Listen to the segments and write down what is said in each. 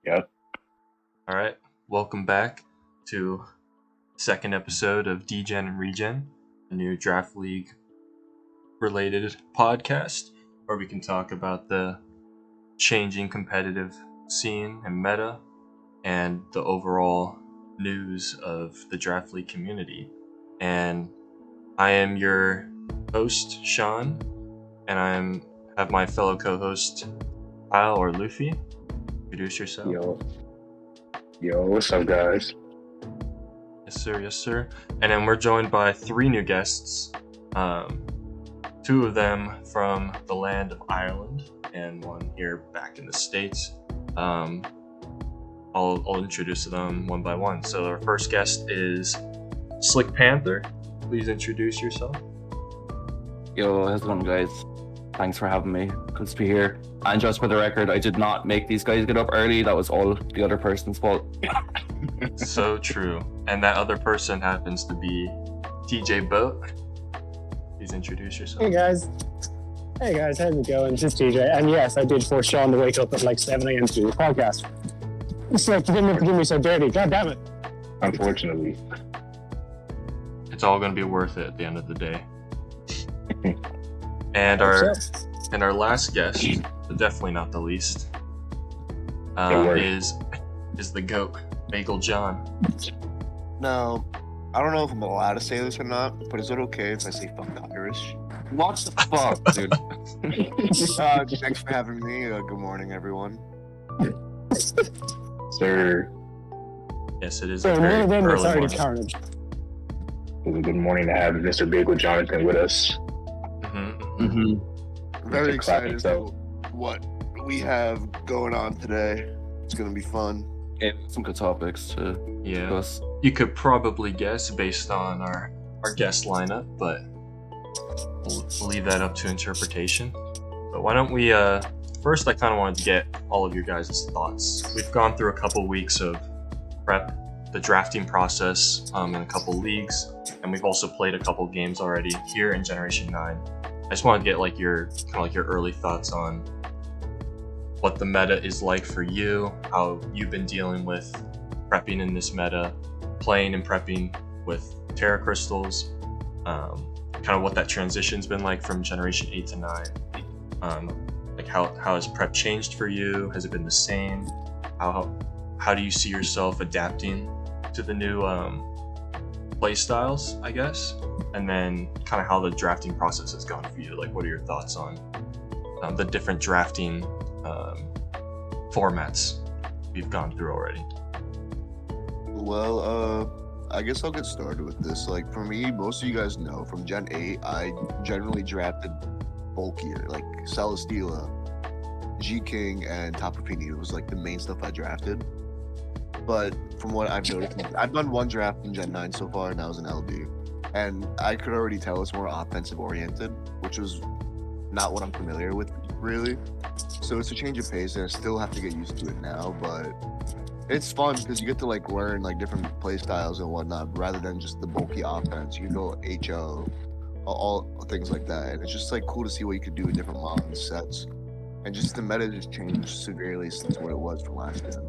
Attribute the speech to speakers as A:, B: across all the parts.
A: Yep.
B: All right. Welcome back to the second episode of Degen Regen, a new draft league related podcast where we can talk about the changing competitive scene and meta and the overall news of the draft league community. And I am your host, Sean, and I have my fellow co-host, Kyle or Luffy. Introduce yourself.
A: Yo, what's up, guys?
B: Yes, sir. And then we're joined by three new guests. Two of them from the land of Ireland, and one here back in the States. I'll introduce them one by one. So our first guest is SlickPanther. Please introduce yourself.
C: Yo, how's it going, guys? Thanks for having me. Good to be here. And just for the record, I did not make these guys get up early. That was all the other person's fault.
B: So true. And that other person happens to be TJ Boat. Please introduce yourself.
D: Hey guys, how's it going? This is TJ. And yes, I did force Sean to wake up at like 7 a.m. to do the podcast. It's like, you didn't have to do me so dirty. God damn it.
A: Unfortunately.
B: It's all going to be worth it at the end of the day. And our last guest, but definitely not the least, is the GOAT, Bagel John.
E: Now, I don't know if I'm allowed to say this or not, but is it okay if I say fuck Irish?
C: What the fuck, dude?
E: Thanks for having me. Good morning, everyone.
A: Sir,
B: Yes, it is
D: So
B: a very
D: one of them is
B: early
D: already
B: morning.
D: carnage.
A: it was a good morning to have Mr. Bagel Jonathan with us.
E: Very
A: Mr. Clap
E: excited
A: himself.
E: for what we have going on today. It's going to be fun.
C: Yeah, some good topics to
B: Yeah,
C: discuss.
B: you could probably guess based on our guest lineup, but we'll leave that up to interpretation. But why don't we, first I kind of wanted to get all of your guys' thoughts. We've gone through a couple weeks of prep, the drafting process in a couple leagues, and we've also played a couple games already here in Generation 9. I just wanted to get like your early thoughts on what the meta is like for you, how you've been dealing with prepping in this meta, playing and prepping with Tera crystals, kind of what that transition's been like from Generation 8 to 9. Like how has prep changed for you? Has it been the same? How do you see yourself adapting to the new play styles, I guess? And then kind of how the drafting process has gone for you. Like, what are your thoughts on the different drafting formats we've gone through already?
E: Well, I guess I'll get started with this. Like, for me, most of you guys know, from Gen 8, I generally drafted bulkier, like Celesteela, G-King, and Tapu Fini. It was like the main stuff I drafted. But from what I've noticed, I've done one draft in Gen 9 so far, and that was an LD. And I could already tell it's more offensive oriented, which was not what I'm familiar with, really. So it's a change of pace, and I still have to get used to it now, but it's fun because you get to like learn like different play styles and whatnot, rather than just the bulky offense. You can go HO, all things like that, and it's just like cool to see what you could do with different modern sets. And just the meta just changed severely since what it was from last gen.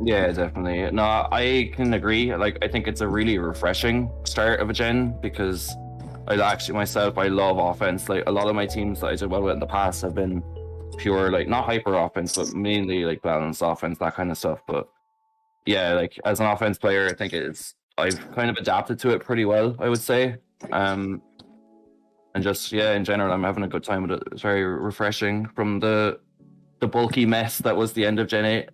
C: Yeah, definitely. No, I can agree. Like, I think it's a really refreshing start of a gen because I love offense. Like, a lot of my teams that I did well with in the past have been pure, like, not hyper offense, but mainly like balanced offense, that kind of stuff. But yeah, like as an offense player, I think I've kind of adapted to it pretty well, I would say. And just, yeah, in general, I'm having a good time with it. It's very refreshing from the bulky mess that was the end of Gen 8.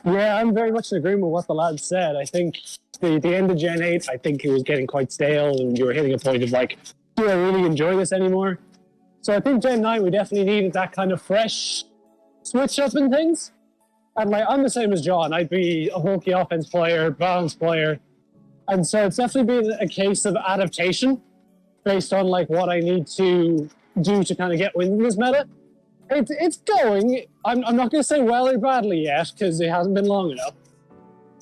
D: Yeah, I'm very much in agreement with what the lad said. I think the end of Gen 8, I think it was getting quite stale, and you were hitting a point of like, do I really enjoy this anymore? So I think Gen 9, we definitely needed that kind of fresh switch up in things. And like, I'm the same as John. I'd be a bulky offense player, balanced player. And so it's definitely been a case of adaptation based on like what I need to do to kind of get wins in this meta. It's going. I'm not going to say well or badly yet because it hasn't been long enough.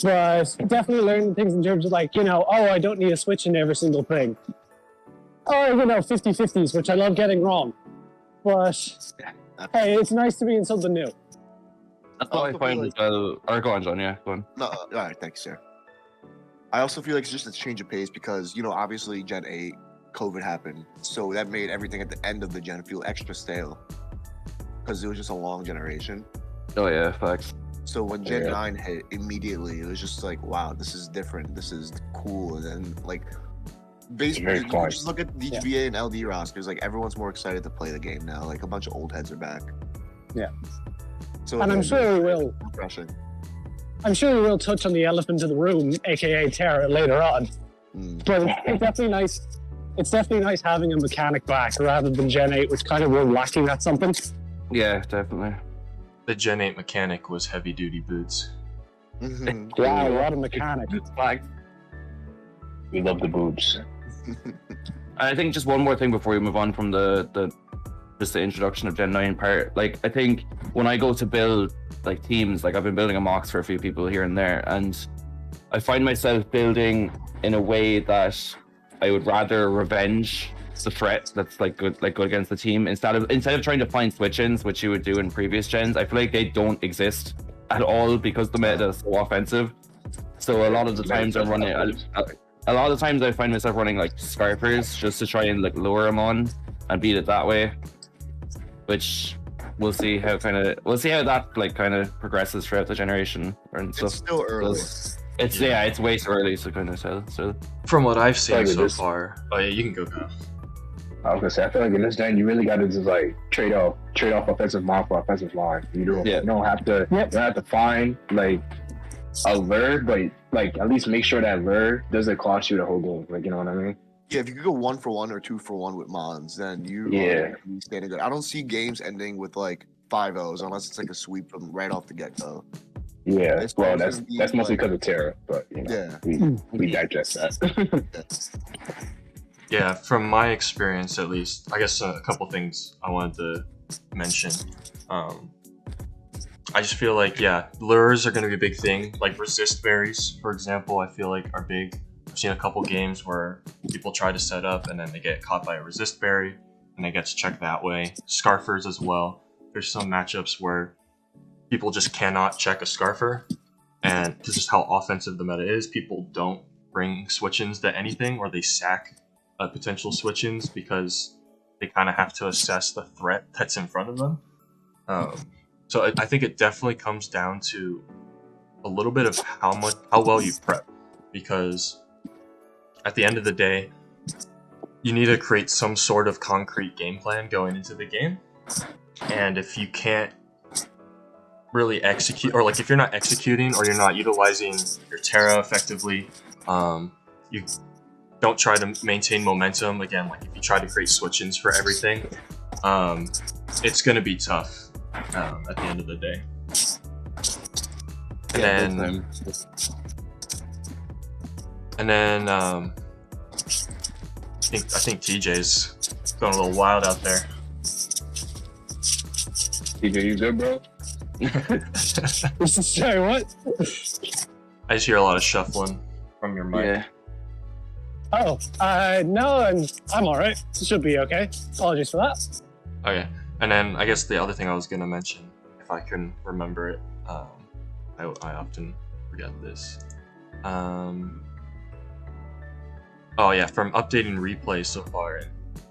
D: But definitely learning things in terms of like, I don't need a switch in every single thing. Or, 50-50s, which I love getting wrong. But hey, it's nice to be in something new.
C: That's what I
E: also
C: find
E: feel
C: as well. Or go on, John. Yeah, go on.
E: No, all right, thanks, sir. I also feel like it's just a change of pace because, obviously Gen 8, COVID happened. So that made everything at the end of the gen feel extra stale because it was just a long generation.
C: Oh yeah, facts.
E: So when Gen 9 hit, immediately, it was just like, wow, this is different. This is cool. And then, like, basically, you can just look at DGBA and LD rosters. Like, everyone's more excited to play the game now. Like, a bunch of old heads are back.
D: Yeah.
E: So
D: And I'm sure we will.
E: Refreshing.
D: I'm sure we will touch on the elephant in the room, aka Tera, later on. But it's definitely nice. It's definitely nice having a mechanic back rather than Gen 8, which kind of were lacking at something.
C: Yeah, definitely.
B: The Gen 8 mechanic was heavy duty boots.
D: Wow, what a mechanic.
A: We love the boobs.
C: I think just one more thing before we move on from the introduction of Gen 9 part. Like, I think when I go to build like teams, like I've been building a mocks for a few people here and there, and I find myself building in a way that I would rather revenge the threat that's like good against the team instead of trying to find switch-ins, which you would do in previous gens. I feel like they don't exist at all because the meta is so offensive. So a lot of the times I'm running, a lot of the times I find myself running like Scarpers just to try and like lure them on and beat it that way. Which we'll see how that like kind of progresses throughout the generation and stuff.
E: It's still early.
C: It's way too early to kind of tell. So
B: From what I've seen
A: Like
B: so
A: this-
B: far, oh yeah, you can go, Kyle.
A: I was gonna say, I feel like in this gen, you really got to just like trade off offensive line for offensive line. You don't have to. You don't have to find like a lure, but like at least make sure that lure doesn't cost you the whole game. Like, you know what I mean?
E: Yeah, if you could go 1-for-1 or 2-for-1 with Mons, then you are standing good. I don't see games ending with like 5-0s unless it's like a sweep from right off the get-go.
A: Yeah.
E: It's
A: Well,
E: always
A: that's
E: gonna be,
A: mostly
E: like-
A: because of Tera, but we digest that.
B: Yeah, from my experience at least, I guess a couple things I wanted to mention. I just feel like, lures are going to be a big thing. Like resist berries, for example, I feel like are big. I've seen a couple games where people try to set up and then they get caught by a resist berry and it gets checked that way. Scarfers as well. There's some matchups where people just cannot check a Scarfer, and this is how offensive the meta is. People don't bring switch-ins to anything, or they sack potential switch-ins because they kind of have to assess the threat that's in front of them. So I think it definitely comes down to a little bit of how well you prep, because at the end of the day, you need to create some sort of concrete game plan going into the game. And if you can't really execute, or like if you're not executing or you're not utilizing your Tera effectively, you don't try to maintain momentum. Again, like if you try to create switch-ins for everything, it's going to be tough at the end of the day. And then I think TJ's going a little wild out there.
A: TJ, you good, bro?
D: Sorry, what?
B: I just hear a lot of shuffling from your mic.
C: yeah.
D: Oh, no, I'm all right. It should be okay. Apologies for that.
B: Okay, and then I guess the other thing I was gonna mention, if I can remember it, I often forget this. Oh yeah, from updating replays so far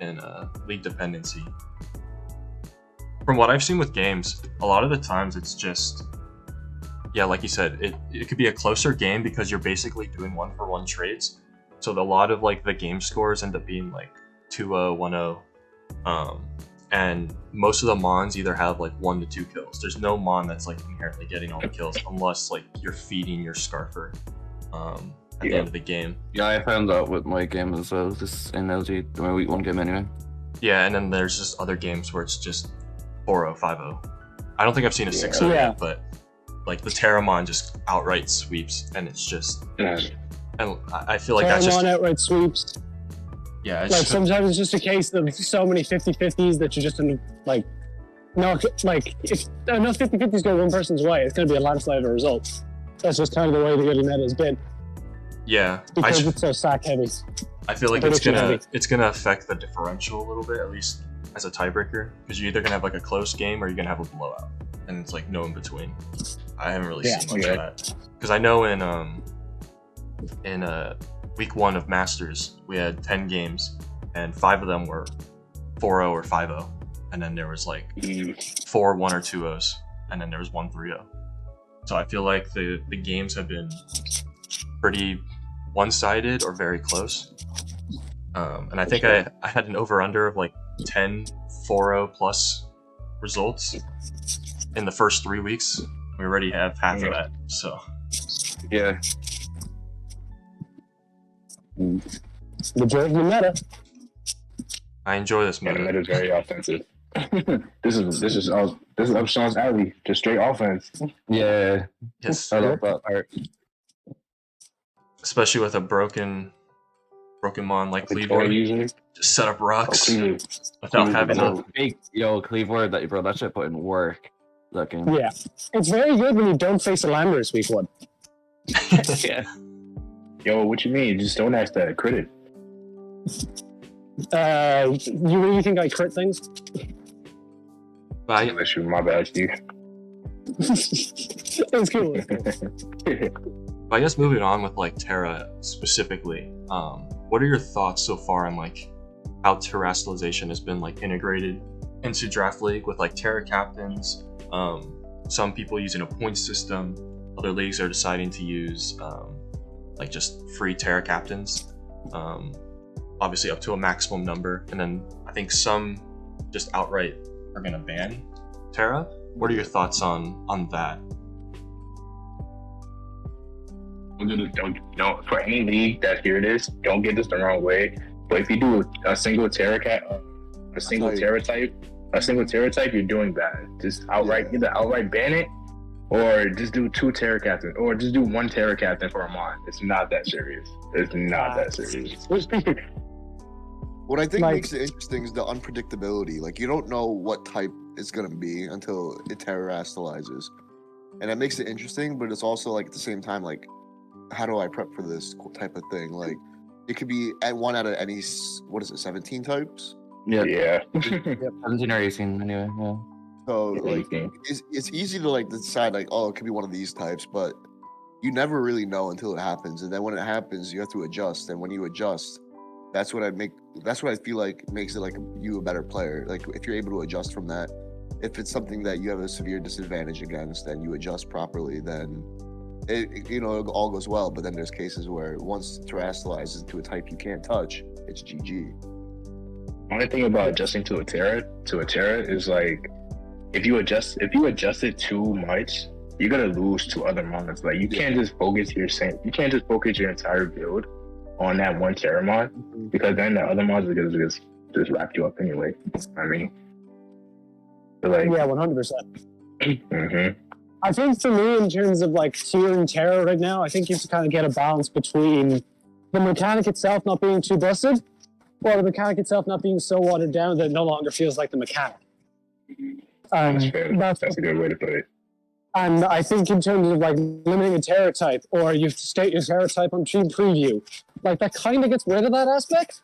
B: in League Dependency. From what I've seen with games, a lot of the times it's just, like you said, it could be a closer game because you're basically doing 1-for-1 trades. So a lot of like the game scores end up being like 2-0, 1-0. And most of the Mons either have like 1 to 2 kills. There's no Mon that's like inherently getting all the kills unless like you're feeding your Scarfer at the end of the game.
C: Yeah, I found that with my game as well. This in LG, my week 1 game anyway.
B: Yeah, and then there's just other games where it's just 4-0, 5-0. I don't think I've seen a 6-0 yet, but like the Terramon just outright sweeps, and it's just, and I feel like that's just
D: outright sweeps.
B: Yeah, it's
D: Like
B: just,
D: sometimes it's just a case of so many 50-50s that you just like, no, like if enough 50-50s go one person's way, it's going to be a landslide of results. That's just kind of the way the early meta has been
B: yeah.
D: because it's so sack heavy.
B: I feel like
D: prediction
B: it's gonna affect the differential a little bit, at least as a tiebreaker, because you're either gonna have like a close game or you're gonna have a blowout, and it's like no in between. I haven't really seen much of that, because I know in week 1 of Masters we had 10 games, and 5 of them were 4-0 or 5-0, and then there was like 4 1 or 2-0s, and then there was 1 3-0. So I feel like the games have been pretty one-sided or very close. And I think I had an over-under of like 10 4-0 plus results in the first 3 weeks. We already have half of that, so.
C: Yeah.
D: The meta.
B: I enjoy this
A: Yeah, the
B: meta.
A: meta is very offensive. This is up Sean's alley, just straight offense.
C: Yeah.
B: Yes,
C: I love that part.
B: especially with a broken mon like Cleaver.
A: Usually.
B: Just set up rocks
A: Cleaver.
B: without having to.
C: Big, Cleaver, that shit put in work. Looking.
D: Yeah. It's very good when you don't face a Landers week 1.
C: Yeah.
A: Yo, what you mean? Just don't ask that. Crit it.
D: You really think I crit things?
B: But
A: Unless you, my bad, Steve.
D: It's cool.
B: I guess moving on with like Tera specifically, what are your thoughts so far on like how terrestrialization has been like integrated into Draft League with like Tera captains? Some people using a point system, other leagues are deciding to use like just free Tera captains, obviously up to a maximum number, and then I think some just outright are gonna ban Tera. What are your thoughts on that?
A: Don't for any league that hear this, don't get this the wrong way. But if you do a single Tera Tera type, you're doing bad. Just either outright ban it, or just do 2 Tera captains, or just do 1 Tera captain for a mon. It's not that serious. It's not that serious.
E: What I think makes it interesting is the unpredictability. Like, you don't know what type it's going to be until it terrestrializes. And that makes it interesting, but it's also, like, at the same time, like, how do I prep for this type of thing? Like, it could be at 1 out of any, 17 types?
A: Yeah.
C: 17 or 18, anyway, yeah.
E: So, like, it's easy to, like, decide, like, oh, it could be one of these types, but you never really know until it happens. And then when it happens, you have to adjust. And when you adjust, that's what I feel like makes it like you a better player. Like, if you're able to adjust from that, if it's something that you have a severe disadvantage against and you adjust properly, then it all goes well. But then there's cases where once it terrestrializes to a type you can't touch, it's GG.
A: Only thing about adjusting to a Tera is like if you adjust it too much, you're gonna lose to other moments. Like you can't just focus your entire build on that 1 Tera mod, because then the other mods are gonna just wrap you up anyway. I mean, like,
D: Yeah, 100%.
A: Mm-hmm.
D: I think for me, in terms of like tiering Tera right now, I think you have to kind of get a balance between the mechanic itself not being too busted, or the mechanic itself not being so watered down that it no longer feels like the mechanic.
A: That's fair. That's a good way to put it.
D: And I think in terms of like limiting a Tera type, or you have to state your Tera type on team preview, like that kind of gets rid of that aspect.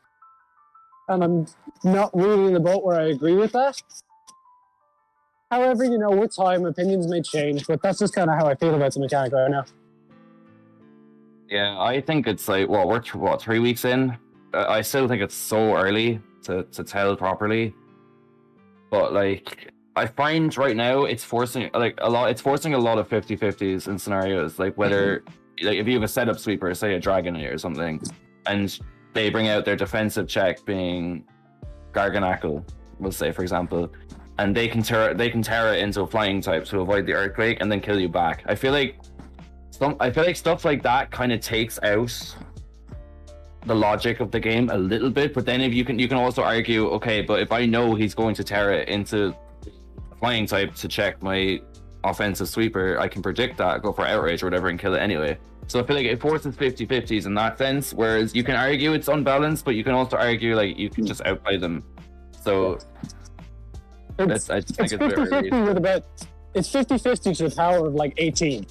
D: And I'm not really in the boat where I agree with that. However, with time, opinions may change, but that's just kind of how I feel about the mechanic right now.
C: Yeah, I think it's like, we're 3 weeks in? I still think it's so early to tell properly. But like, I find right now it's forcing a lot of 50-50s in scenarios, like whether like if you have a setup sweeper, say a dragon or something, and they bring out their defensive check being Garganackle, we'll say for example, and they can Tera into a flying type to avoid the earthquake and then kill you back. I feel like stuff like that kind of takes out the logic of the game a little bit. But then if you can also argue, okay, but if I know he's going to Tera into flying type to check my offensive sweeper, I can predict that, go for outrage or whatever and kill it anyway. So I feel like it forces 50-50s in that sense, whereas you can argue it's unbalanced, but you can also argue like you can just outplay them. So I just think it's
D: 50-50 with about, it's 50-50 to the power of like 18.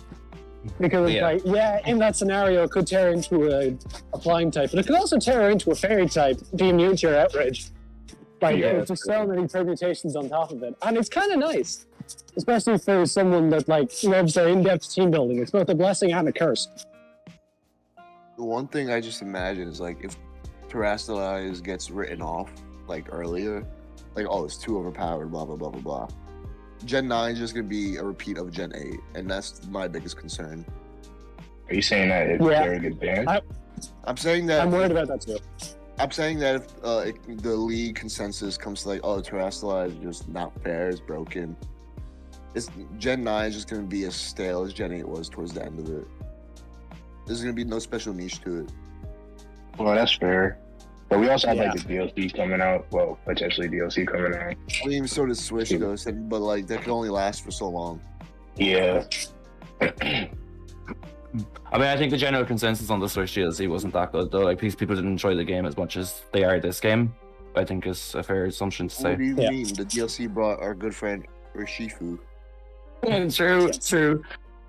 D: Because it's in that scenario it could tear into a flying type, but it could also tear into a fairy type, be immune to your outrage. Like, there's just so many permutations on top of it. And it's kind of nice. Especially for someone that, like, loves their in-depth team building. It's both a blessing and a curse.
E: The one thing I just imagine is, like, if Terrestrialize gets written off, like, earlier, like, oh, it's too overpowered, blah, blah, blah, blah, blah. Gen 9 is just going to be a repeat of Gen 8, and that's my biggest concern.
A: Are you saying that it's very good banned?
E: I'm saying that...
D: I'm worried about that, too.
E: I'm saying that if the league consensus comes to, like, oh, Terrestrialize is just not fair, it's broken, Gen 9 is just going to be as stale as Gen 8 was towards the end of it. There's going to be no special niche to it.
A: Well, that's fair. But we also have like the DLC coming out. Well, potentially DLC coming out.
E: I mean, so does Switch though, but like that can only last for so long.
A: Yeah.
C: I mean, I think the general consensus on the Switch DLC wasn't that good though. Like, people didn't enjoy the game as much as they are this game. I think is a fair assumption to say.
E: What do you mean? The DLC brought our good friend Urshifu.
C: True.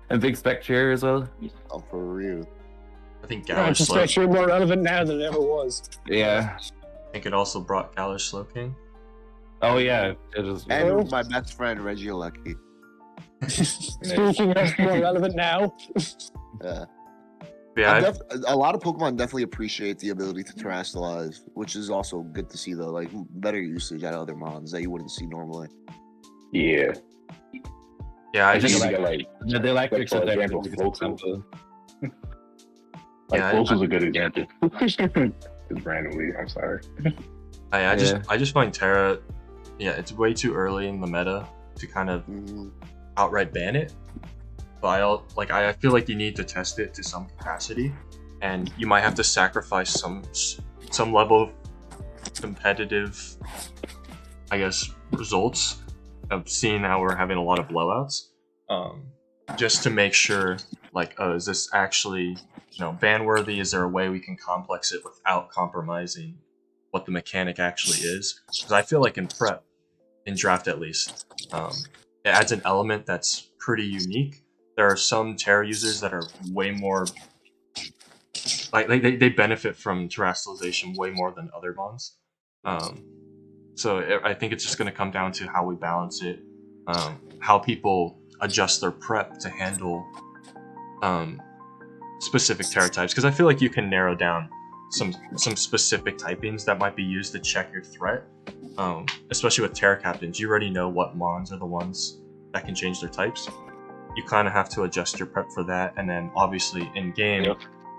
C: And Big Spectre as well.
E: Oh, for real.
B: I think
D: It's
B: Galar Slow.
D: especially more relevant now than it ever was.
C: Yeah.
B: I think it also brought Galar Slow King.
C: Oh yeah. It is.
E: And my best friend Reggie Lucky.
D: Speaking of more relevant now.
E: Yeah.
B: Yeah,
E: A lot of Pokemon definitely appreciate the ability to terrestrialize, which is also good to see though. Like better usage out of other mons that you wouldn't see normally.
A: Yeah.
B: Yeah, I
A: I think
B: just
C: they like to accept
A: for
C: that.
A: example, Volkswagen. Like,
B: Yeah,
A: Volkswagen is a good example. Just randomly, I'm sorry.
B: I just find Tera, it's way too early in the meta to kind of outright ban it. But I feel like you need to test it to some capacity, and you might have to sacrifice some level of competitive, I guess, results of seeing how we're having a lot of blowouts, just to make sure, like, oh, is this actually, ban worthy? Is there a way we can complex it without compromising what the mechanic actually is? Because I feel like in prep, in draft at least, it adds an element that's pretty unique. There are some Tera users that are way more, like they benefit from terrestrialization way more than other mons. So I think it's just going to come down to how we balance it, how people adjust their prep to handle specific Tera types. Because I feel like you can narrow down some specific typings that might be used to check your threat. Especially with Tera captains, you already know what mons are the ones that can change their types. You kind of have to adjust your prep for that, and then obviously in game,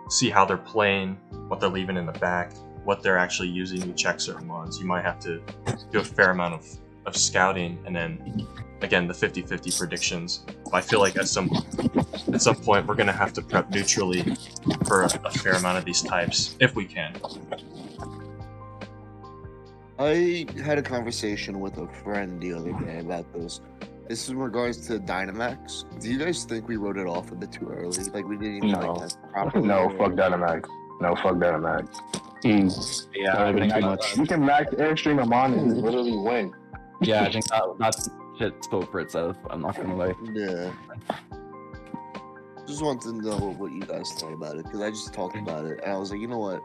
B: see how they're playing, what they're leaving in the back, what they're actually using to check certain mons. You might have to do a fair amount of scouting, and then again the 50-50 predictions. I feel like at some point we're gonna have to prep neutrally for a fair amount of these types if we can.
E: I had a conversation with a friend the other day about this. This is in regards to Dynamax. Do you guys think we wrote it off a bit too early? Like we didn't even like test properly?
A: No, fuck Dynamax. No, fuck Dynamax.
C: Yeah, I think
A: you can max airstream a mon and literally win.
C: Yeah, I think that shit spoke for itself. I'm not gonna lie.
E: Yeah. Just wanted to know what you guys thought about it, because I just talked about it and I was like, you know what?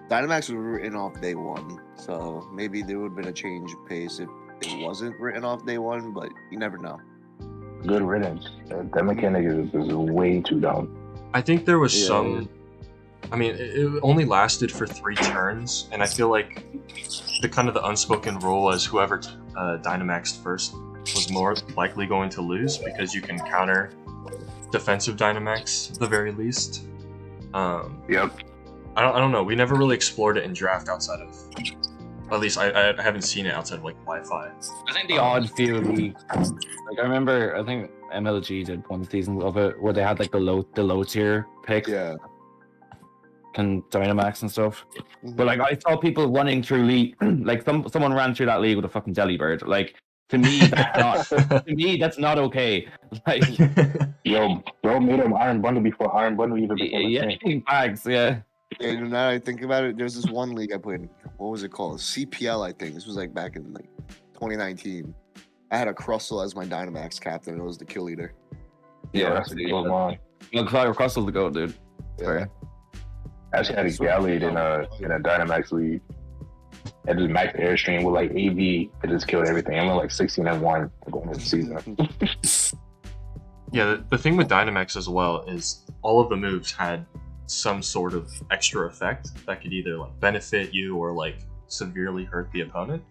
E: Dynamax was written off day one, so maybe there would have been a change of pace if it wasn't written off day one, but you never know.
A: Good riddance. That mechanic is way too dumb.
B: I think there was some. I mean, it only lasted for 3 turns, and I feel like the unspoken rule was whoever Dynamaxed first was more likely going to lose, because you can counter defensive Dynamax at the very least.
A: Yep.
B: I don't know. We never really explored it in draft outside of. At least I haven't seen it outside of like Wi-Fi.
C: I think the odd few leagues, like I remember, I think MLG did one season of it where they had like the low tier pick.
E: Yeah.
C: And Dynamax and stuff. But like I saw people running through league, like someone ran through that league with a fucking Delibird. Like to me, that's not okay. Like,
A: yo, bro made him Iron Bundle before Iron Bundle even became a thing.
C: Bags, yeah.
E: And now I think about it, there's this one league I played in. What was it called? CPL, I think. This was like back in like 2019. I had a Crustle as my Dynamax captain, and it was the kill leader.
A: Yeah, that's a good one.
C: Crustle's the goat, dude.
E: Yeah.
A: I actually had a Gallade in a Dynamax league. and just max airstream with like AV. It just killed everything. I went like 16-1 going into the season.
B: Yeah, the thing with Dynamax as well is all of the moves had some sort of extra effect that could either like benefit you or like severely hurt the opponent.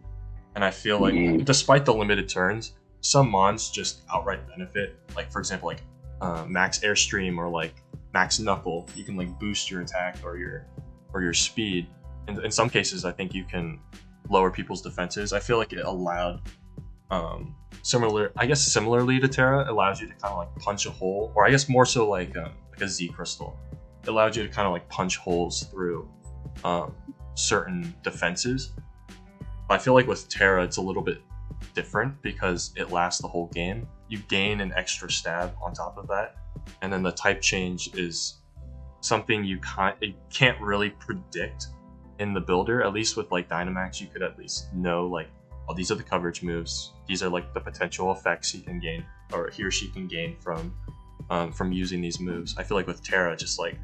B: And I feel like despite the limited turns, some mons just outright benefit. Like for example, like max airstream or like max knuckle. You can like boost your attack or your speed. And in some cases, I think you can lower people's defenses. I feel like it allowed similarly to Tera, allows you to kind of like punch a hole, or I guess more so like a Z crystal. It allowed you to kind of like punch holes through certain defenses. I feel like with Tera, it's a little bit different because it lasts the whole game. You gain an extra stab on top of that, and then the type change is something you can't really predict in the builder. At least with like Dynamax, you could at least know like, oh, these are the coverage moves. These are like the potential effects he can gain, or he or she can gain from using these moves. I feel like with Tera, just like,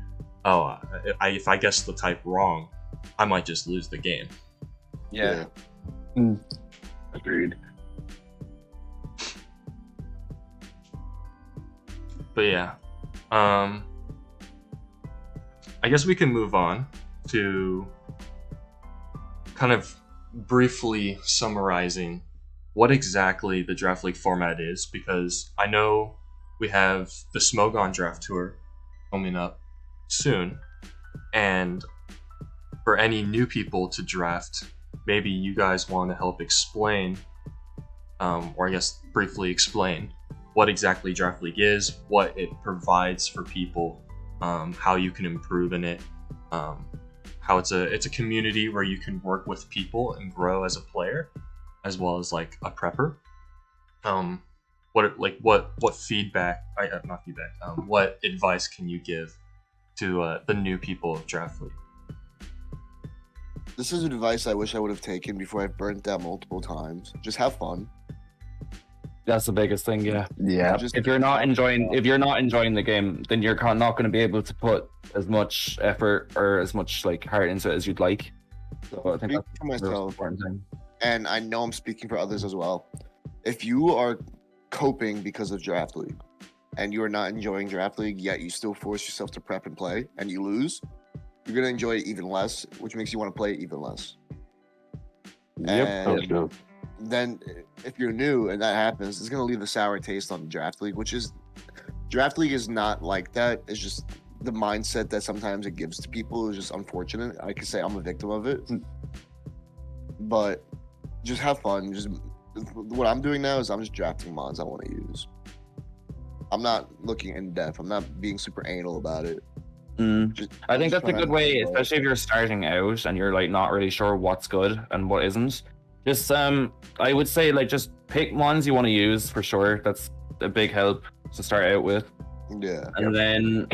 B: oh, if I guess the type wrong, I might just lose the game.
C: Yeah.
A: Agreed.
B: But yeah, I guess we can move on to kind of briefly summarizing what exactly the Draft League format is, because I know we have the Smogon Draft Tour coming up soon, and for any new people to draft, maybe you guys want to help explain, or I guess briefly explain, what exactly Draft League is, what it provides for people, how you can improve in it, how it's a community where you can work with people and grow as a player, as well as like a prepper. What feedback? What advice can you give to the new people of Draft League?
E: This is advice I wish I would have taken before I burnt out multiple times. Just have fun.
C: That's the biggest thing, yeah.
A: Yeah.
C: If you're not enjoying the game, then you're not going to be able to put as much effort or as much like heart into it as you'd like. So I think that's
E: for myself,
C: the most important thing.
E: And I know I'm speaking for others as well. If you are coping because of Draft League and you are not enjoying Draft League, yet you still force yourself to prep and play, and you lose, you're going to enjoy it even less, which makes you want to play it even less.
C: Yep.
E: Then if you're new and that happens, it's going to leave a sour taste on Draft League, Draft League is not like that. It's just the mindset that sometimes it gives to people is just unfortunate. I could say I'm a victim of it. But just have fun. What I'm doing now is I'm just drafting mods I want to use. I'm not looking in depth. I'm not being super anal about it.
C: I think that's a good way, especially if you're starting out and you're like not really sure what's good and what isn't. Just I would say like just pick ones you want to use for sure. That's a big help to start out with.
E: Yeah.
C: And then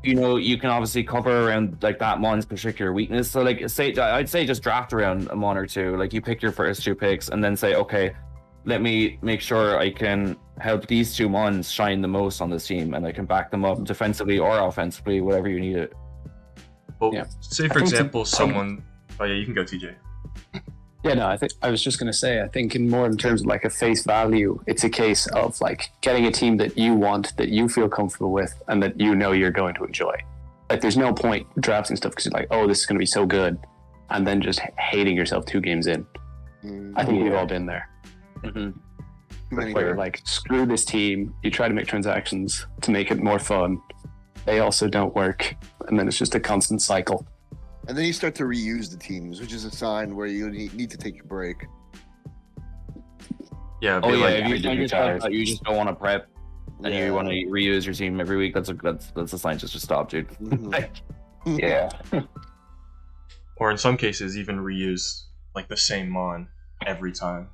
C: you can obviously cover around like that mon's particular weakness. So like I'd say just draft around a mon or two. Like you pick your first two picks and then say, okay, let me make sure I can help these two mons shine the most on this team, and I can back them up defensively or offensively, whatever you need it.
B: Well, say for example, someone. Oh yeah, you can go, TJ.
F: Yeah, no, I was just going to say, I think in terms of like a face value, it's a case of like getting a team that you want, that you feel comfortable with, and that you know you're going to enjoy. Like there's no point drafting stuff because you're like, oh, this is going to be so good, and then just hating yourself 2 games in. I think we've all been there. Where you're like, screw this team, you try to make transactions to make it more fun, they also don't work, and then it's just a constant cycle.
E: And then you start to reuse the teams, which is a sign where you need to take a break.
B: Yeah.
C: If you find yourself that you just don't want to prep and you want to reuse your team every week, that's a sign just to stop, dude.
A: Yeah.
B: Or in some cases, even reuse like the same mon every time.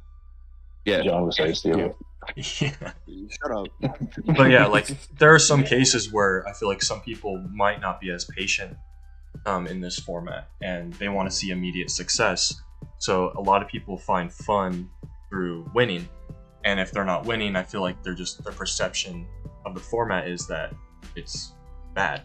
C: Yeah.
A: John was saying steal.
B: Yeah.
E: Shut up.
B: But yeah, like there are some cases where I feel like some people might not be as patient in this format, and they want to see immediate success. So a lot of people find fun through winning, and if they're not winning, I feel like their perception of the format is that it's bad.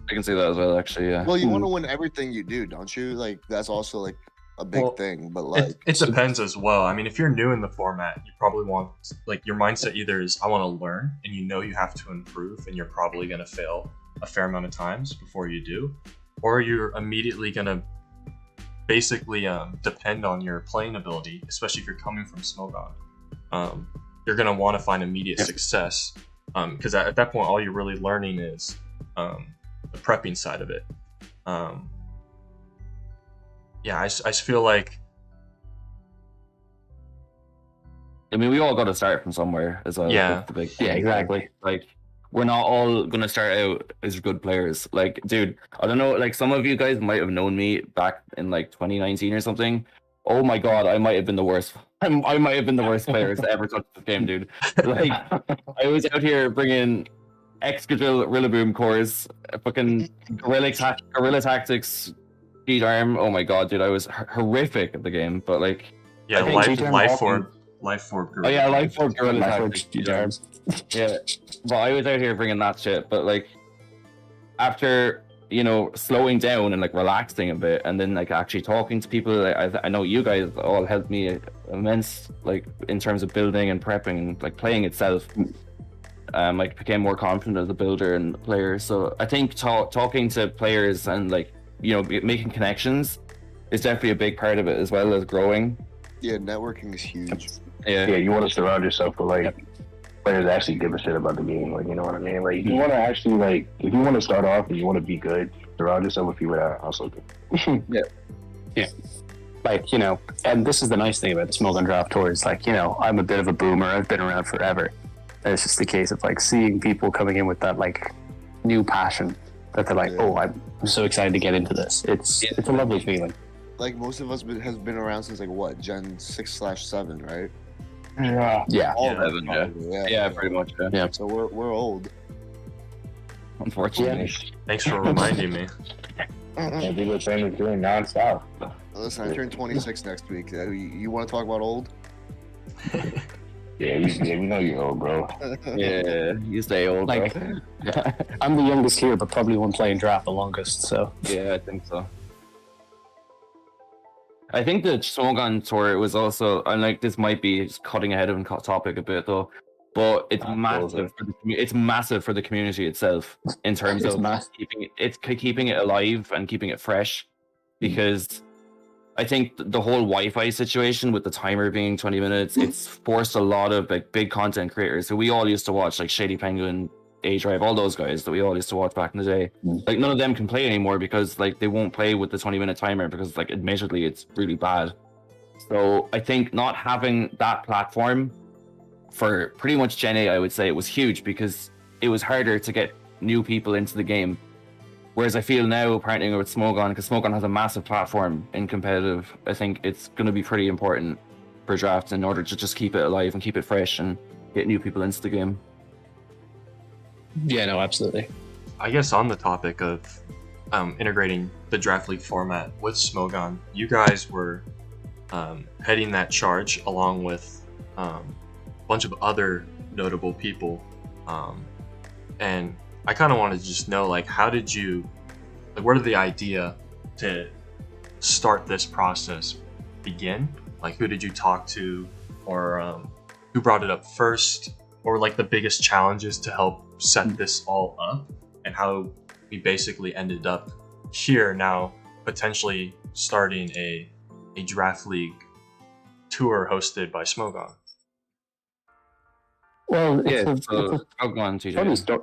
C: I can see that as well, actually. Yeah.
E: Well, you want to win everything you do, don't you? Like that's also like a big
B: Well,
E: thing. But like,
B: it depends as well. I mean, if you're new in the format, you probably want like your mindset either is I want to learn, and you know you have to improve, and you're probably gonna fail a fair amount of times before you do, or you're immediately gonna basically depend on your playing ability, especially if you're coming from Smogon. You're gonna want to find immediate success, because at that point, all you're really learning is the prepping side of it. Yeah, I just feel like.
C: I mean, we all got to start from somewhere as well.
B: Yeah.
C: That's the big thing.
F: Yeah, exactly.
C: Like, we're not all gonna start out as good players. Like, dude, I don't know. Like, some of you guys might have known me back in like 2019 or something. Oh my god, I might have been the worst. I might have been the worst player to ever touch this game, dude. Like, I was out here bringing Excadrill Rillaboom cores, fucking Gorilla Tactics, Speed Arm. Oh my god, dude, I was horrific at the game. But like,
B: Yeah,
C: I think
B: Life Orb.
C: oh yeah, Life Orb Gorilla
F: Life Orb
C: Tactics.
F: Speed Arms.
C: Yeah, but I was out here bringing that shit. But like, after slowing down and like relaxing a bit, and then like actually talking to people, like, I know you guys all helped me immense, like in terms of building and prepping and like playing itself. Like became more confident as a builder and player. So I think talking to players and like making connections is definitely a big part of it, as well as growing.
E: yeah, networking is huge.
C: Yeah,
A: you want to surround yourself with like players that actually give a shit about the game. Like, you know what I mean? Like, if you want to actually like, if you want to start off and you want to be good, surround yourself with people that are also good.
F: Yeah. Like, and this is the nice thing about the Smogon Draft Tour is like, I'm a bit of a boomer. I've been around forever. And it's just a case of like seeing people coming in with that like new passion that they're like, oh, I'm so excited to get into this. It's a lovely feeling.
E: Like most of us has been around since like what, Gen 6/7, right?
F: Yeah.
E: All of us,
C: 7,
E: probably,
C: yeah, pretty much. Yeah.
E: So we're old.
C: Unfortunately.
B: Thanks for reminding me.
A: And people are saying it's doing nonstop.
E: Listen, I turn 26 next week. You want to talk about old?
A: Yeah, we know you're old, bro.
C: Yeah, you stay old,
F: Like,
C: bro.
F: I'm the youngest here, but probably one playing draft the longest. So
C: Yeah, I think so. I think the Smogon tour was also, and like this might be just cutting ahead of the topic a bit though, but it's massive. It's massive for the community itself in terms of keeping it alive and keeping it fresh, because I think the whole Wi-Fi situation with the timer being 20 minutes, it's forced a lot of like big content creators who we all used to watch, like Shady Penguin, A-Drive, all those guys that we all used to watch back in the day. Like none of them can play anymore because like they won't play with the 20-minute timer because like admittedly it's really bad. So I think not having that platform for pretty much Gen 8, I would say it was huge because it was harder to get new people into the game. Whereas I feel now partnering with Smogon, because Smogon has a massive platform in competitive, I think it's going to be pretty important for drafts in order to just keep it alive and keep it fresh and get new people into the game.
F: yeah, no, absolutely.
B: I guess on the topic of integrating the Draft League format with Smogon, you guys were heading that charge along with a bunch of other notable people. And I kind of wanted to just know, like, how did you, like, where did the idea to start this process begin? Like, who did you talk to, or who brought it up first, or like the biggest challenges to help set this all up, and how we basically ended up here now, potentially starting a Draft League tour hosted by Smogon?
F: Well,
C: I'll go on, TJ.
F: funny story.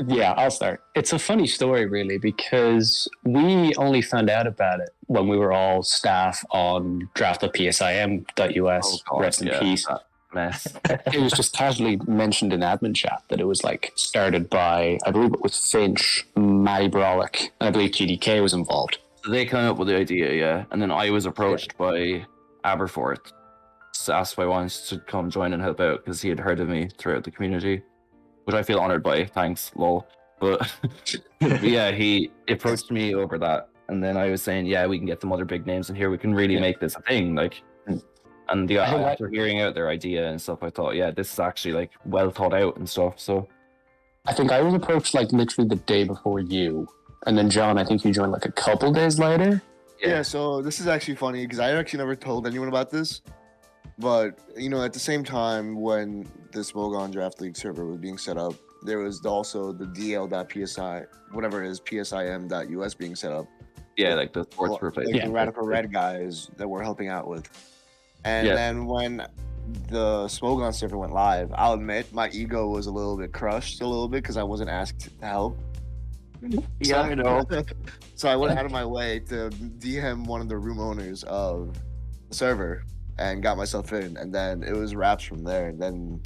F: Yeah, I'll start. It's a funny story, really, because we only found out about it when we were all staff on draft.psim.us. Rest in peace.
C: Mess.
F: It was just casually mentioned in admin chat that it was like started by, I believe it was Finch, Matty Brolick, and I believe GDK was involved.
C: So they came up with the idea, yeah. And then I was approached by Aberforth, asked if I wanted to come join and help out because he had heard of me throughout the community, which I feel honored by. Thanks, lol. But yeah, he approached me over that. And then I was saying, yeah, we can get some other big names in here. We can really make this a thing. Like, and yeah, after hearing out their idea and stuff, I thought, yeah, this is actually like well thought out and stuff. So
F: I think I was approached like literally the day before you. And then John, I think you joined like a couple days later.
E: Yeah, so this is actually funny because I actually never told anyone about this. But, at the same time when the Smogon Draft League server was being set up, there was also the DL.psi, whatever it is, psim.us being set up.
C: Yeah, like the sports replay.
E: Like the Radical Red guys that we're helping out with. And then when the Smogon server went live, I'll admit my ego was a little bit crushed because I wasn't asked to help.
C: Yeah, I know.
E: So I went out of my way to DM one of the room owners of the server and got myself in, and then it was wraps from there. And then,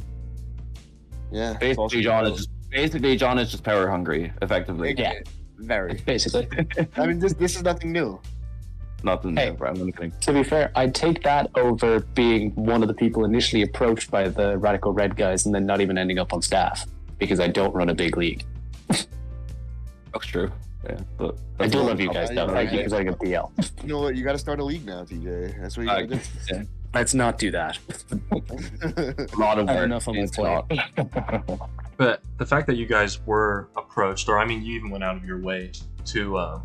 E: yeah,
C: basically, John is just power hungry, effectively.
E: Yeah, very
F: basically.
E: I mean, this is nothing new.
C: Nothing new, bro. I'm gonna think.
F: To be fair, I'd take that over being one of the people initially approached by the Radical Red guys and then not even ending up on staff because I don't run a big league.
C: That's true. Yeah, but
F: I do love you guys, though. Thank you because I get DL.
E: You know what? You got to start a league now, TJ. That's what you got to do.
C: Yeah.
F: Let's not do that.
C: A lot of work.
F: Enough on my plate.
B: But the fact that you guys were approached, or I mean, you even went out of your way to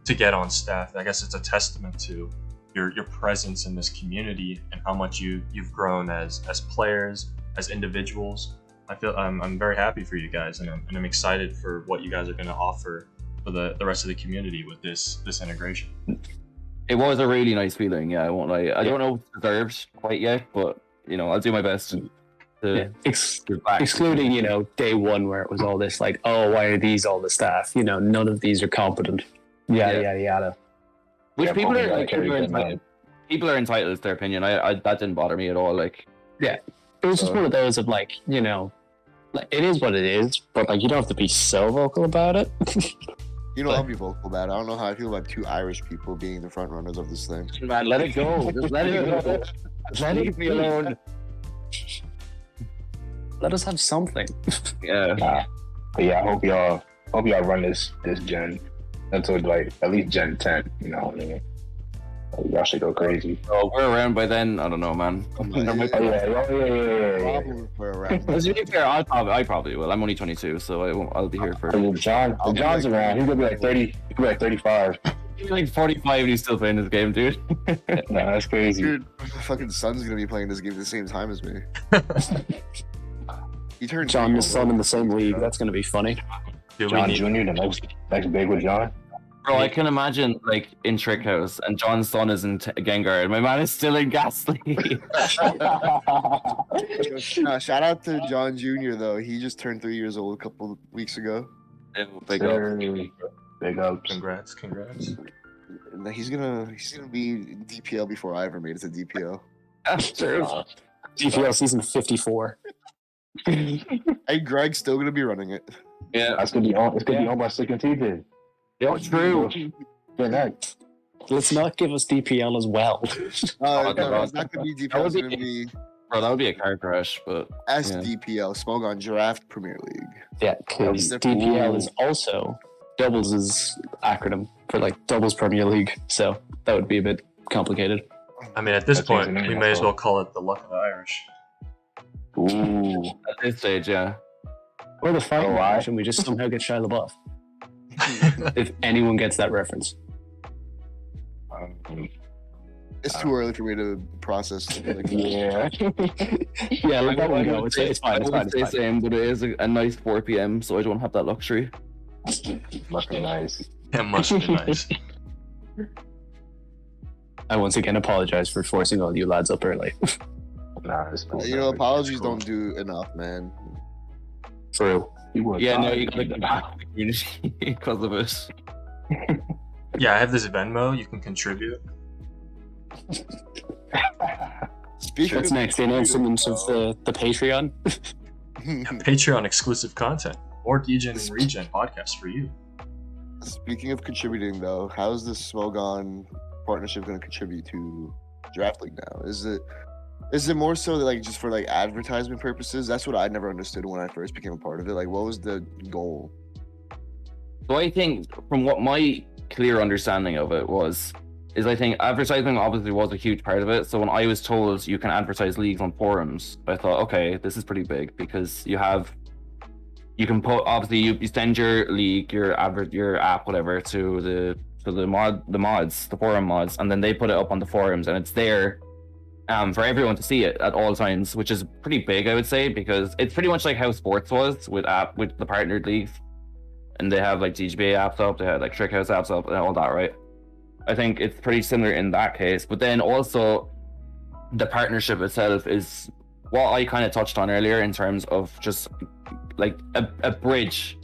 B: get on staff, I guess it's a testament to your presence in this community and how much you've grown as players, as individuals. I'm very happy for you guys, and I'm excited for what you guys are going to offer for the rest of the community with this integration.
C: It was a really nice feeling. Yeah, I won't lie. I don't know if it's deserved quite yet, but I'll do my best to
F: excluding day one where it was all this like, oh, why are these all the staff? None of these are competent. Yada yada.
C: Which people are entitled. People are entitled to their opinion. I that didn't bother me at all. Like,
F: yeah. It was just one of those of like, like it is what it is, but like you don't have to be so vocal about it.
E: I'll be vocal about it. I don't know how I feel about two Irish people being the front runners of this thing.
C: Man, let it go. Just let it go. Just leave me alone.
F: Let us have something.
C: Yeah.
A: But yeah, I hope y'all run this gen until like at least Gen 10. You know what I mean? Y'all should go crazy.
C: Oh, we're around by then. I don't know, man.
A: Yeah.
C: Let's be fair, I probably will. I'm only 22, so I'll be here for.
A: John's around. He's gonna be like 30. He'll be like 35.
C: He's like 45 and he's still playing this game, dude.
A: Nah, that's crazy.
E: Dude, my fucking son's gonna be playing this game at the same time as me. He turned
F: John and his son in the same league. That's gonna be funny.
A: John Jr., the next big with John.
C: Bro, I can imagine like in Trick House and John's son is in Gengar and my man is still in Ghastly.
E: Shout out to John Jr. though. He just turned 3 years old a couple of weeks ago.
C: Big
A: ups.
B: Congrats.
E: And he's gonna be DPL before I ever made it to DPL.
F: DPL season 54.
E: Hey, Greg's still gonna be running it.
C: Yeah,
A: it's gonna be owned by Slick and TJ.
C: Yeah, true.
F: Let's not give us DPL as well.
E: No, it's not gonna be DPL. It's gonna be.
C: Bro, that would be a car crash, but
E: SDPL, Smogon Draft Premier League.
F: Yeah, because DPL is also doubles' acronym for like doubles Premier League, so that would be a bit complicated.
B: I mean, at this point, we may as well call it the Luck of the Irish.
A: Ooh.
C: At this stage, yeah.
F: Or the fighting Irish, and we just somehow get Shia LaBeouf. If anyone gets that reference.
E: It's too early for me to process. Like,
A: yeah.
F: Yeah, let that one go. It's fine.
C: It's fine. But it is a nice 4 p.m., so I don't have that luxury.
A: Must be nice.
B: It must be nice.
F: I once again apologize for forcing all you lads up early.
A: Nah, it's cool.
E: Apologies don't do enough, man.
F: True.
C: Yeah, no, you can back to the community because of it.
B: Yeah, I have this Venmo. You can contribute.
F: What's next? The announcement of the Patreon?
B: Patreon exclusive content. More Degen Regen podcast for you.
E: Speaking of contributing, though, how's this Smogon partnership going to contribute to Draft League now? Is it more so that, like, just for like advertisement purposes? That's what I never understood when I first became a part of it. Like, what was the goal?
C: So I think, from what my clear understanding of it is I think advertising obviously was a huge part of it. So when I was told you can advertise leagues on forums, I thought, okay, this is pretty big because you have you can put, obviously you send your league, your app, whatever, to the forum mods, and then they put it up on the forums, and it's there for everyone to see it at all times, which is pretty big, I would say, because it's pretty much like how sports was with the partnered leagues, and they have like DGBA apps up, they have like Trick House apps up, and all that, right? I think it's pretty similar in that case, but then also the partnership itself is what I kind of touched on earlier in terms of just like a bridge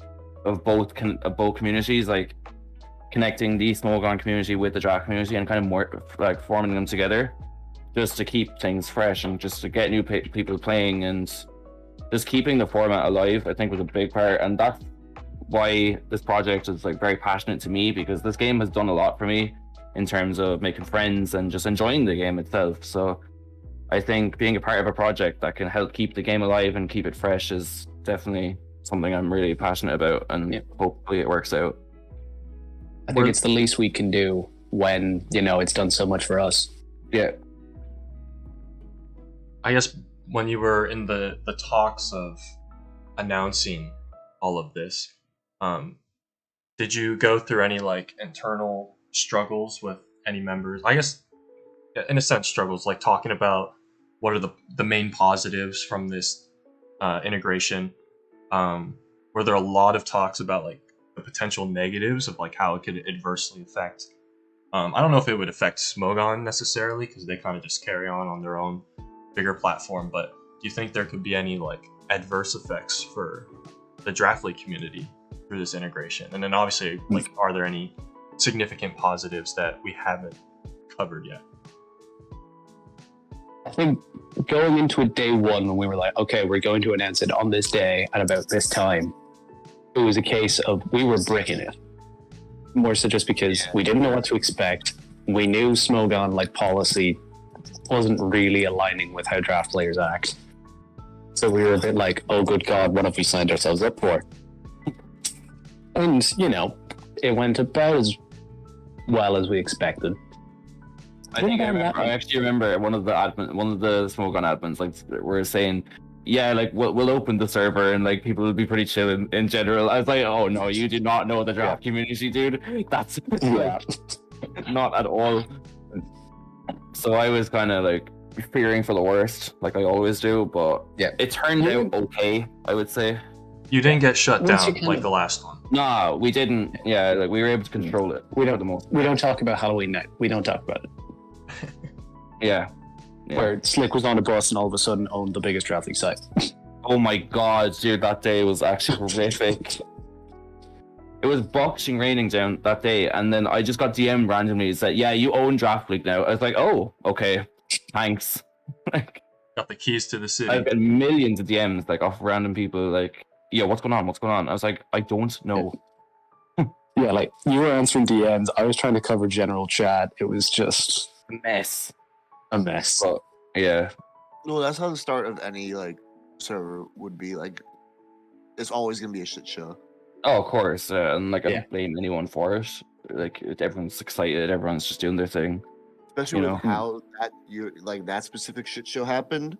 C: of both communities, like connecting the Smogon community with the draft community and kind of more like forming them together, just to keep things fresh and just to get new people playing and just keeping the format alive. I think was a big part, and that's why this project is like very passionate to me, because this game has done a lot for me in terms of making friends and just enjoying the game itself. So I think being a part of a project that can help keep the game alive and keep it fresh is definitely something I'm really passionate about, and hopefully it works out.
F: I think it's the least we can do when, you know, it's done so much for us.
C: Yeah.
B: I guess when you were in the talks of announcing all of this, did you go through any like internal struggles with any members? I guess, in a sense, struggles, like talking about what are the main positives from this integration. Were there a lot of talks about like the potential negatives of like how it could adversely affect? I don't know if it would affect Smogon necessarily, because they kind of just carry on their own bigger platform, but do you think there could be any like adverse effects for the Draft League community through this integration? And then obviously, like, are there any significant positives that we haven't covered yet?
F: I think going into it day one, when we were like, okay, we're going to announce it on this day at about this time, it was a case of we were bricking it. More so just because we didn't know what to expect. We knew Smogon, like, policy wasn't really aligning with how draft players act. So we were a bit like, oh, good God, what have we signed ourselves up for? And, you know, it went about as well as we expected.
C: I actually remember one of the Smogon admins, like, were saying, yeah, like, we'll open the server and like people will be pretty chill in general. I was like, oh no, you do not know the draft community, dude. That's not at all. So I was kind of like fearing for the worst, like I always do, but it turned out okay, I would say.
B: You didn't get shut down like the last one.
C: No, we didn't. Yeah, like we were able to control it.
F: We don't talk about Halloween night. We don't talk about it.
C: Yeah.
F: Where Slick was on a bus and all of a sudden owned the biggest draft league site.
C: Oh my God, dude, that day was actually horrific. It was boxing raining down that day, and then I just got DM randomly that, yeah, you own Draft League now. I was like, oh, okay, thanks.
B: Got the keys to the city.
C: I've got millions of DMs like off random people like, yeah, what's going on? I was like, I don't know.
F: Yeah, like you were answering DMs. I was trying to cover general chat. It was just
C: a mess.
F: But,
C: yeah.
E: No, that's how the start of any like server would be. Like, it's always gonna be a shit show.
C: Oh, of course, and like I don't blame anyone for it. Like everyone's excited, everyone's just doing their thing.
E: Especially with how that specific shit show happened.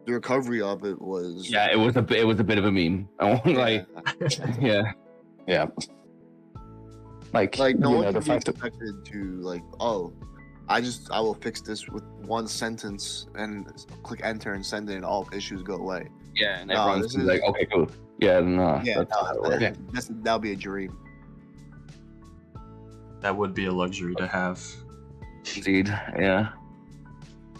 E: The recovery of it was
C: it was a bit of a meme. I won't like
F: yeah. Like
E: no one can be expected to like, oh, I will fix this with one sentence and click enter and send it and all issues go away.
C: Yeah, and everyone's like, okay, cool. Yeah, no.
E: That'll be a dream.
B: That would be a luxury to have.
C: Indeed, yeah.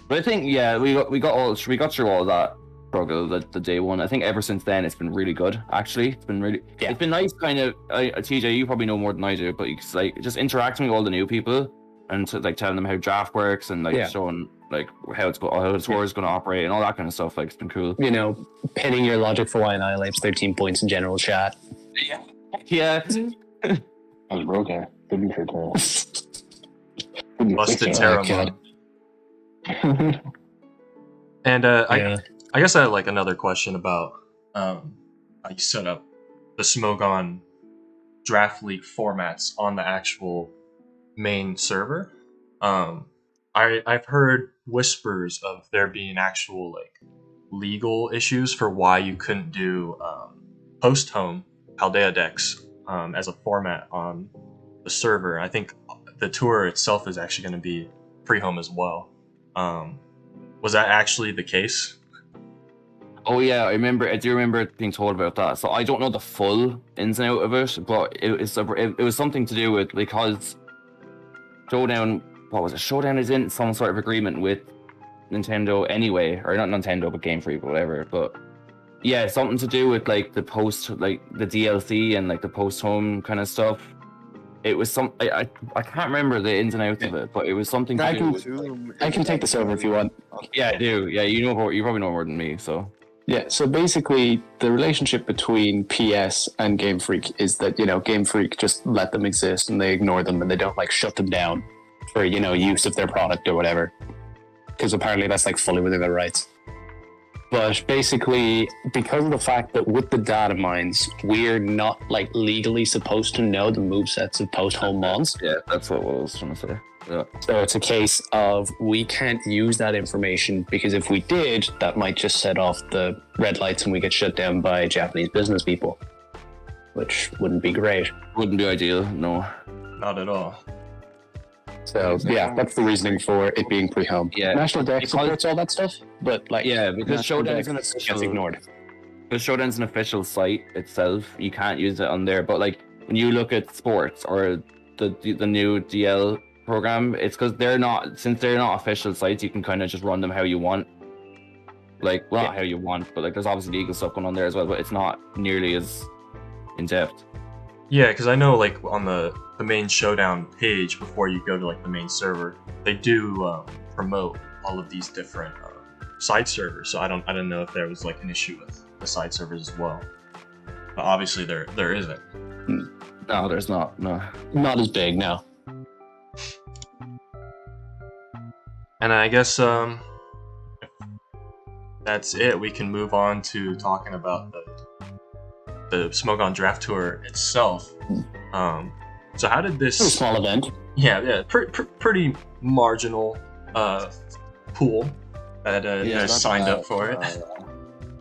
C: But I think we got through all that struggle the day one. I think ever since then it's been really good. Actually, it's been really it's been nice. Kind of, TJ, you probably know more than I do, but it's like just interacting with all the new people and to, like telling them how draft works and like showing like how the tour is going to operate and all that kind of stuff. Like it's been cool.
F: You know, pinning your logic for why annihilates 13 points in general chat.
C: Yeah.
A: I was broken. Didn't be for Tera.
B: Busted Tera mod. And I guess I had like another question about how you set up the Smogon Draft League formats on the actual main server. I've heard whispers of there being actual like legal issues for why you couldn't do post-home Paldea decks as a format on the server. I think the tour itself is actually going to be pre-home as well. Was that actually the case?
C: Oh yeah, I do remember being told about that. So I don't know the full ins and out of it, but it was something to do with, because Showdown, what was it? Showdown is in some sort of agreement with Nintendo anyway, or not Nintendo, but Game Freak, whatever. But yeah, something to do with like the the DLC and like the post home kind of stuff. It was I can't remember the ins and outs of it, but it was something.
F: I can take this over if you want.
C: Yeah, I do. Yeah, you probably know more than me, so.
F: Yeah, so basically the relationship between PS and Game Freak is that, Game Freak just let them exist and they ignore them and they don't like shut them down for, use of their product or whatever. Because apparently that's like fully within their rights. But basically, because of the fact that with the data mines, we're not like legally supposed to know the movesets of post-home mons.
C: Yeah, that's what I was trying to say. Yeah.
F: So it's a case of we can't use that information, because if we did, that might just set off the red lights and we get shut down by Japanese business people, which wouldn't be great.
C: Wouldn't be ideal, no.
B: Not at all.
F: So yeah, that's the reasoning for it being pre-home.
C: Yeah,
F: National Deck supports all that stuff, but like
C: because Showdown's
F: gets ignored.
C: Because Showdown's an official site itself, you can't use it on there. But like when you look at sports or the new DL program, it's because since they're not official sites, you can kind of just run them how you want. Like, well, not how you want, but like there's obviously legal stuff going on there as well, but it's not nearly as in depth.
B: Yeah, because I know like on the main Showdown page, before you go to like the main server, they do promote all of these different side servers. So I don't know if there was like an issue with the side servers as well. But obviously there isn't.
C: No, there's not. No,
F: not as big. No.
B: And I guess if that's it. We can move on to talking about the Smogon Draft Tour itself. So how did this...
F: It was a small event.
B: Yeah, pretty marginal pool that signed up for it.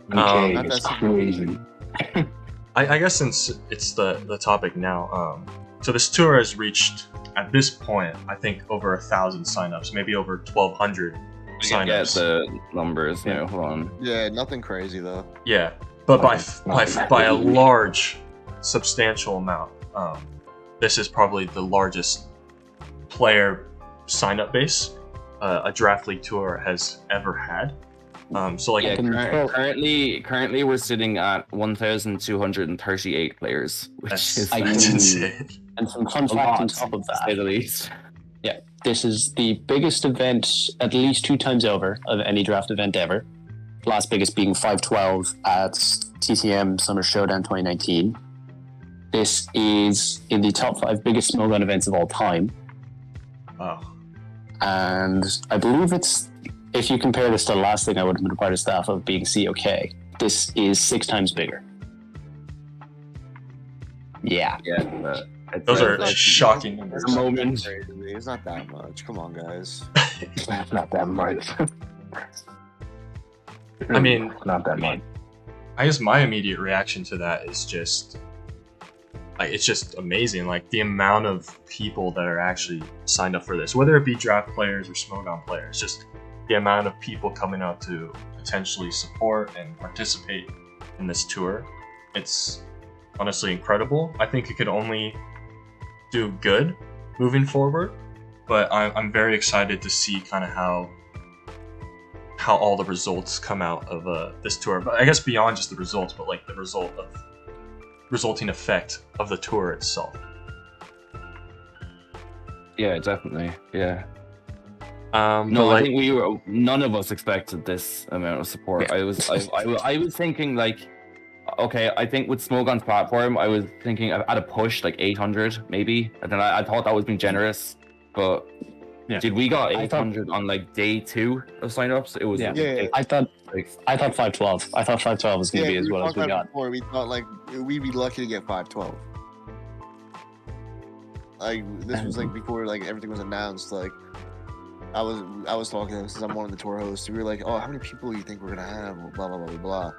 A: That's crazy.
B: I guess since it's the topic now, so this tour has reached, at this point, I think over 1,000 signups, maybe over 1,200 signups.
C: Get the numbers, hold on.
E: Yeah, nothing crazy though.
B: Yeah, but by a large, substantial amount. This is probably the largest player sign-up base a Draft League tour has ever had. So like
C: currently we're sitting at 1,238 players, which is
B: insane.
F: And some fun facts on top of that,
C: at least.
F: Yeah, this is the biggest event at least 2 times over of any draft event ever. The last biggest being 512 at TCM Summer Showdown 2019. This is in the top 5 biggest Smogon events of all time.
B: Wow.
F: And I believe it's, if you compare this to the last thing I would have been part of staff of being COK, this is 6 times bigger. Yeah.
C: Yeah.
B: Those are shocking numbers.
E: It's not that much. Come on, guys.
A: Not that much.
B: I mean,
A: not that much.
B: I guess my immediate reaction to that is just, like, it's just amazing. Like, the amount of people that are actually signed up for this, whether it be draft players or Smogon players, just the amount of people coming out to potentially support and participate in this tour. It's honestly incredible. I think it could only do good moving forward, but I'm very excited to see kind of how all the results come out of this tour. But I guess beyond just the results, but like the resulting effect of the tour itself.
C: Yeah, definitely. Yeah.
B: No,
C: I think none of us expected this amount of support. I was thinking like, okay, I think with Smogon's platform, I was thinking at a push like 800 maybe, and then I thought that was being generous, but did we got 800 on like day 2 of signups? It was
F: I thought 512. I thought 512 was going to be as well as we got.
E: Before, we thought like we'd be lucky to get 512. Like this was like before like everything was announced. Like I was talking to them since I'm one of the tour hosts. We were like, oh, how many people do you think we're gonna have? Blah blah blah blah blah.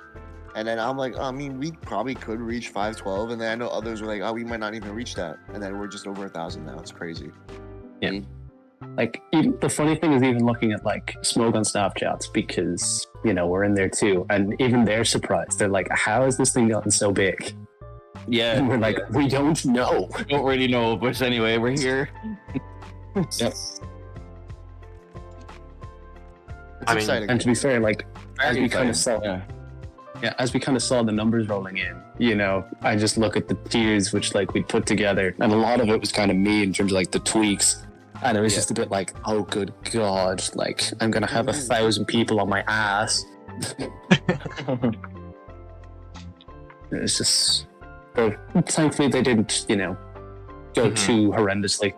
E: And then I'm like, I mean, we probably could reach 512, and then I know others were like, oh, we might not even reach that, and then we're just over 1,000 now. It's crazy.
F: Yeah. Like, even, the funny thing is even looking at like Smogon Snapchats, because we're in there too, and even they're surprised. They're like, how has this thing gotten so big?
C: Yeah,
F: and we're like, we don't know.
C: We don't really know, but anyway, we're here.
F: Yep.
E: It's exciting.
F: And to be fair, like, as we kind of saw, as we kind of saw the numbers rolling in, I just look at the tiers which like we put together, and a lot of it was kind of me in terms of like the tweaks, and it was just a bit like, oh good god, like I'm gonna have 1,000 people on my ass. It's just, but thankfully they didn't, go too horrendously.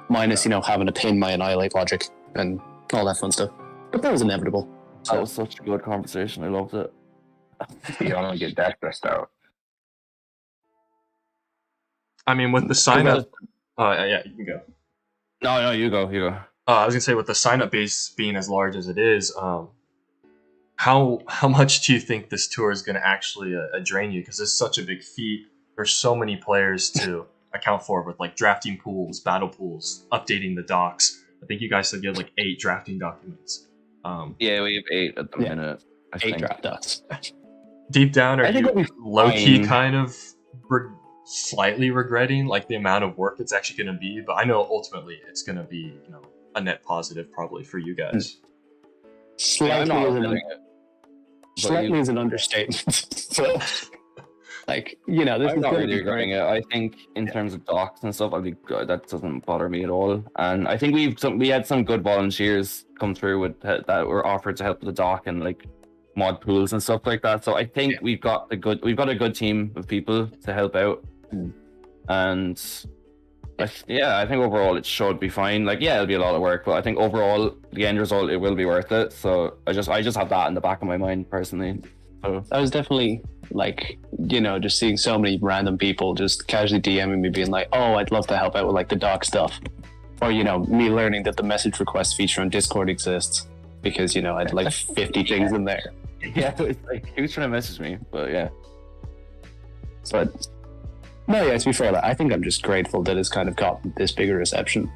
F: Minus, having to pin my Annihilate logic and all that fun stuff. But that was inevitable.
C: That was such a good conversation. I loved it.
A: You don't get that stressed out.
B: I mean, with the sign up, yeah, you can go.
C: No, you go.
B: I was gonna say, with the sign up base being as large as it is, how much do you think this tour is gonna actually drain you? Because it's such a big feat. There's so many players to account for, with like drafting pools, battle pools, updating the docs. I think you guys said you had like 8 drafting documents.
C: Yeah, we have 8 at the minute.
F: 8 draft docs.
B: Deep down, are you low-key kind of slightly regretting like the amount of work it's actually going to be? But I know ultimately it's going to be a net positive probably for you guys.
F: Slightly is an understatement. So, like, this
C: I'm
F: is
C: not
F: really
C: really regretting it. I think in terms of docs and stuff, that doesn't bother me at all. And I think we had some good volunteers come through with that were offered to help with the doc and like mod pools and stuff like that. So I think we've got a good team of people to help out. And I think overall it should be fine. Like, yeah, it'll be a lot of work, but I think overall the end result, it will be worth it. So I just have that in the back of my mind personally. So
F: I was definitely like, just seeing so many random people just casually DMing me being like, oh, I'd love to help out with like the doc stuff. Or, me learning that the message request feature on Discord exists because, I had like 50 things in there.
C: Yeah, it's like, he was trying to message me, but yeah.
F: But no, yeah, to be fair, I think I'm just grateful that it's kind of gotten this bigger reception.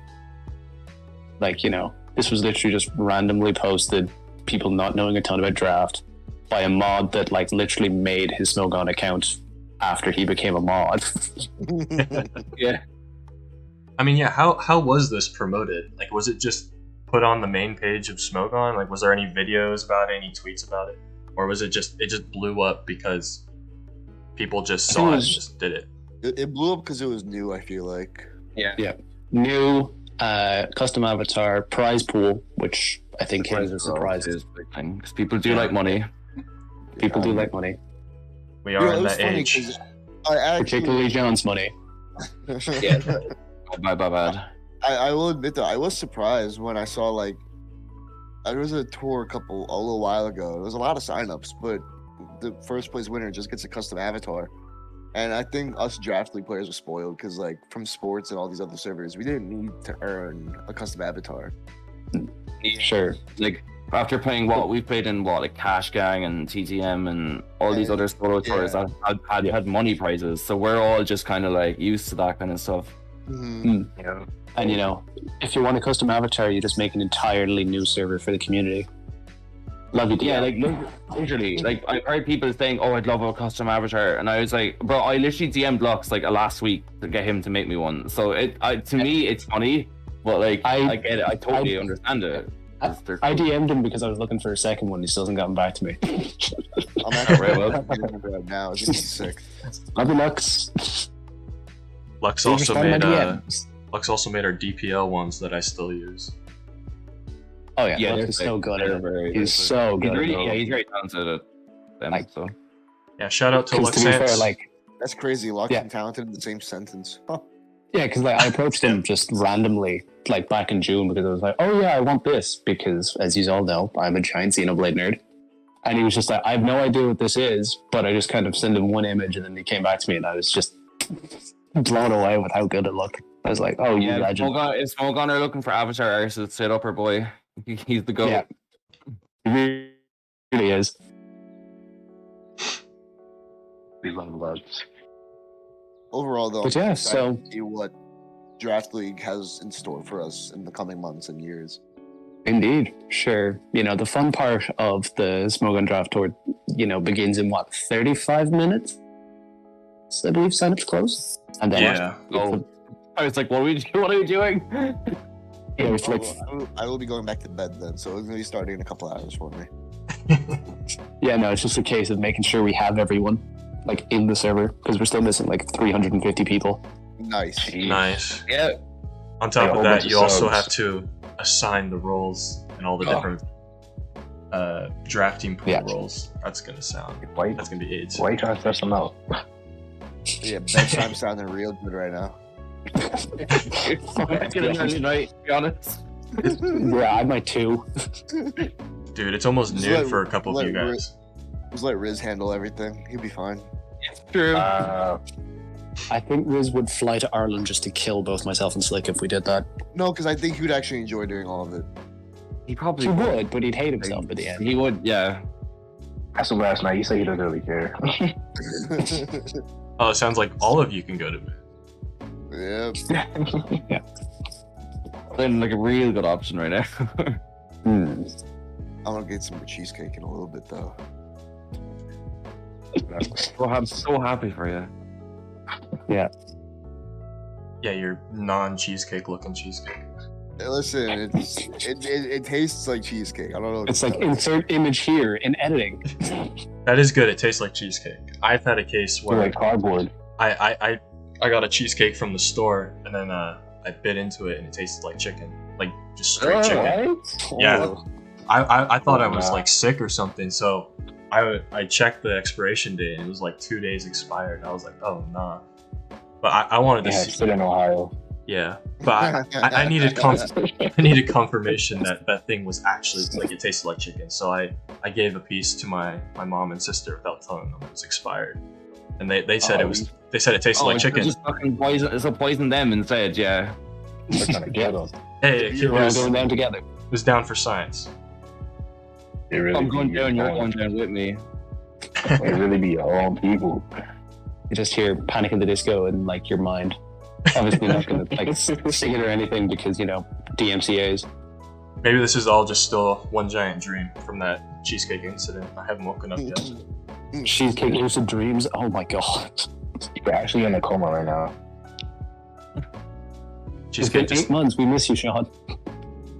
F: Like, this was literally just randomly posted, people not knowing a ton about draft, by a mod that like literally made his Smogon account after he became a mod.
C: Yeah.
B: I mean, yeah, how was this promoted? Like, was it just put on the main page of Smogon? Like, was there any videos about it, any tweets about it? Or was it just blew up because people just saw it and just did it?
E: It blew up because it was new, I feel like.
F: Yeah. New custom avatar, prize pool, which I think came as a surprise.
C: Because people do like money.
F: People do like money.
B: We are in that age.
F: Particularly John's money.
C: Yeah. Bad.
E: I will admit that I was surprised when I saw like there was a tour a little while ago. There was a lot of signups, but the first place winner just gets a custom avatar. And I think us Draft League players were spoiled because like from sports and all these other servers, we didn't need to earn a custom avatar.
C: Sure. Like after playing we played in like Cash Gang and TTM and all these other solo tours that had money prizes. So we're all just kind of like used to that kind of stuff.
F: Yeah. And if you want a custom avatar, you just make an entirely new server for the community. Love you,
C: yeah, like literally, like I've heard people saying, "Oh, I'd love a custom avatar," and I was like, "Bro, I literally DM'd Lux like last week to get him to make me one." So to me, it's funny, but like I get it, I totally understand it.
F: I DM'd him because I was looking for a second one. He still hasn't gotten back to me.
E: I'm actually now. It's just sick.
F: Love you, Lux.
B: Lux also made our DPL ones that I still use.
F: Oh yeah, Lux is so good. He's so good.
C: He's very talented at them. So
B: yeah, shout out to Lux.
E: That's crazy. Lux and talented in the same sentence. Huh.
F: Yeah, because I approached him just randomly, like back in June, because I was like, "Oh yeah, I want this," because as you all know, I'm a giant Xenoblade nerd, and he was just like, "I have no idea what this is," but I just kind of sent him one image, and then he came back to me, and I was just blown away with how good it looked. I was like, "Oh, you legend!"
C: If Smogon are looking for avatar artists, sit up, our boy. He's the goat.
F: Yeah. He really is.
A: We love loves.
E: Overall, though,
F: But yeah,
E: I'm
F: so-
E: excited to see what Draft League has in store for us in the coming months and years.
F: Indeed, sure. You know, the fun part of the Smogon Draft Tour, you know, begins in what, 35 minutes? I believe sign-ups close. And then
B: Yeah.
C: Oh, I was like, what are we doing?
F: yeah, it's like,
E: I will be going back to bed then, so it's going to be starting in a couple hours for me.
F: yeah, no, it's just a case of making sure we have everyone like in the server because we're still missing like 350 people.
E: Nice.
B: Nice.
C: Yeah.
B: On top
A: Yeah, a
B: of
A: whole
B: that,
A: bunch of
B: you also
A: subs.
B: have to assign the roles and all the different drafting pool
F: Yeah.
B: roles. That's gonna
A: Why
B: be AIDS.
A: you trying to stress them out?
E: Yeah, bedtime sounding real good right now.
C: It's getting early night, to be honest.
F: Yeah, I might too.
B: Dude, it's almost
E: Just
B: noon
E: let-
B: for a couple of
E: let
B: you guys.
E: Just let Riz handle everything. He'll be fine.
C: True.
F: I think Riz would fly to Ireland just to kill both myself and Slick if we did that.
E: No, because I think he would actually enjoy doing all of it.
C: He probably
F: He would, but he'd hate himself at the end.
C: He would, yeah.
A: That's the last night. He said he doesn't really care.
B: Oh, it sounds like all of you can go to bed.
E: Yep.
C: Then like a real good option right now.
F: Hmm.
E: I'm gonna get some cheesecake in a little bit though.
C: I'm so happy for you.
B: Yeah, your non-cheesecake looking cheesecake.
E: Hey, listen, it tastes like cheesecake. I don't know.
F: It's like insert image here in editing.
B: That is good. It tastes like cheesecake. I've had a case
A: We're
B: where
A: like cardboard.
B: I got a cheesecake from the store and then I bit into it and it tasted like chicken, like just straight chicken. Yeah. I thought I was like sick or something, so I checked the expiration date and it was like 2 days expired. I was like, oh nah. But I wanted to
A: Yeah,
B: see.
A: still in Ohio.
B: Yeah, but I needed I needed confirmation that thing was actually like it tasted like chicken. So I gave a piece to my mom and sister without telling them it was expired, and they said they said it tasted like chicken.
C: Just fucking poison them instead, yeah.
A: We're trying to get them.
B: Hey, it
F: We're all
B: was,
F: going down together.
B: was down for science.
A: It really
C: I'm going
A: be
C: down,
A: your
C: you're
A: own-
C: going down with me.
A: It really be your own people.
F: You just hear Panic in the Disco in like your mind. Obviously not gonna like sing it or anything because, you know, DMCA's.
B: Maybe this is all just still one giant dream from that cheesecake incident. I haven't woken up yet.
F: Cheesecake lucid dreams. Oh my god.
A: You're actually in a coma right now.
F: It's
B: Cheesecake
F: been
B: just
F: 8 months. We miss you, Sean.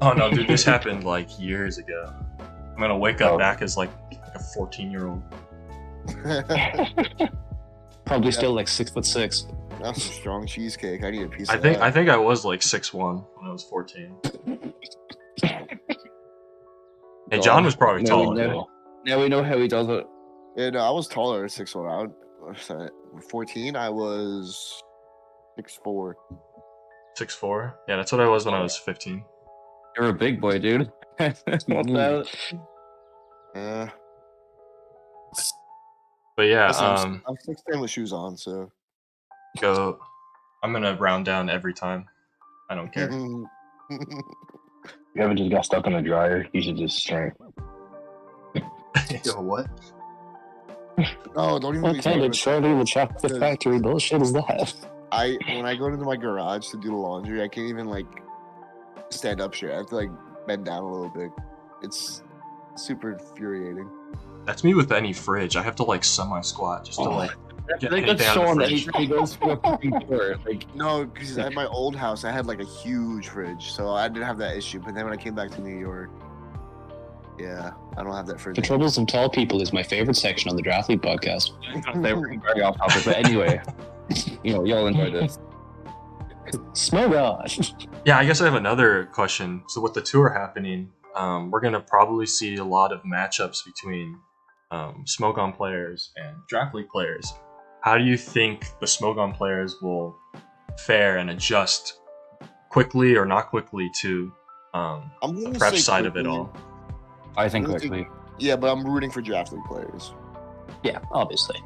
B: Oh no, dude, this happened like years ago. I'm gonna wake up
A: Oh.
B: back as like a 14-year-old.
F: Probably still like 6'6".
E: That's a strong cheesecake. I need a piece
B: I
E: of
B: think
E: that.
B: I was like 6'1" when I was 14. Hey, John was probably
C: No,
B: taller.
C: no. Now we know how he does it.
E: Yeah, no, I was taller at 6'1". Sorry, 14, I was 6'4".
B: 6'4"? Yeah, that's what I was when I was 15.
C: You're a big boy, dude. What the hell?
E: Yeah.
B: But yeah,
E: Listen, I'm 6'10" with shoes on, so.
B: go. I'm gonna round down every time. I don't care.
A: You ever just got stuck in the dryer? You should just string.
B: Yo, what?
E: No, don't even
F: What
E: be
F: kind
E: talking
F: of Charlie in the Chocolate
E: Yeah.
F: Factory bullshit is that?
E: when I go into my garage to do the laundry, I can't even like stand up straight. I have to like bend down a little bit. It's super infuriating.
B: That's me with any fridge. I have to like semi-squat just to like get
C: Like
B: head
C: that's
B: down
C: Sean
B: the
C: that
B: fridge.
C: he goes to a fucking door. Like,
E: No, because at my old house, I had like a huge fridge, so I didn't have that issue. But then when I came back to New York, yeah, I don't have that fridge.
F: The Troubles of Tall People is my favorite section on the Draft League podcast.
C: they were very off topic, but anyway, you know, y'all enjoy this.
F: Smogon.
B: Yeah, I guess I have another question. So with the tour happening, we're gonna probably see a lot of matchups between Smogon players and Draft League players. How do you think the Smogon players will fare and adjust quickly or not quickly to
E: I'm
B: the
E: gonna
B: prep
E: say
B: side of it
E: quickly.
B: all?
C: I think
E: Really?
C: quickly.
E: Yeah, but I'm rooting for Draft League players.
F: Yeah, obviously.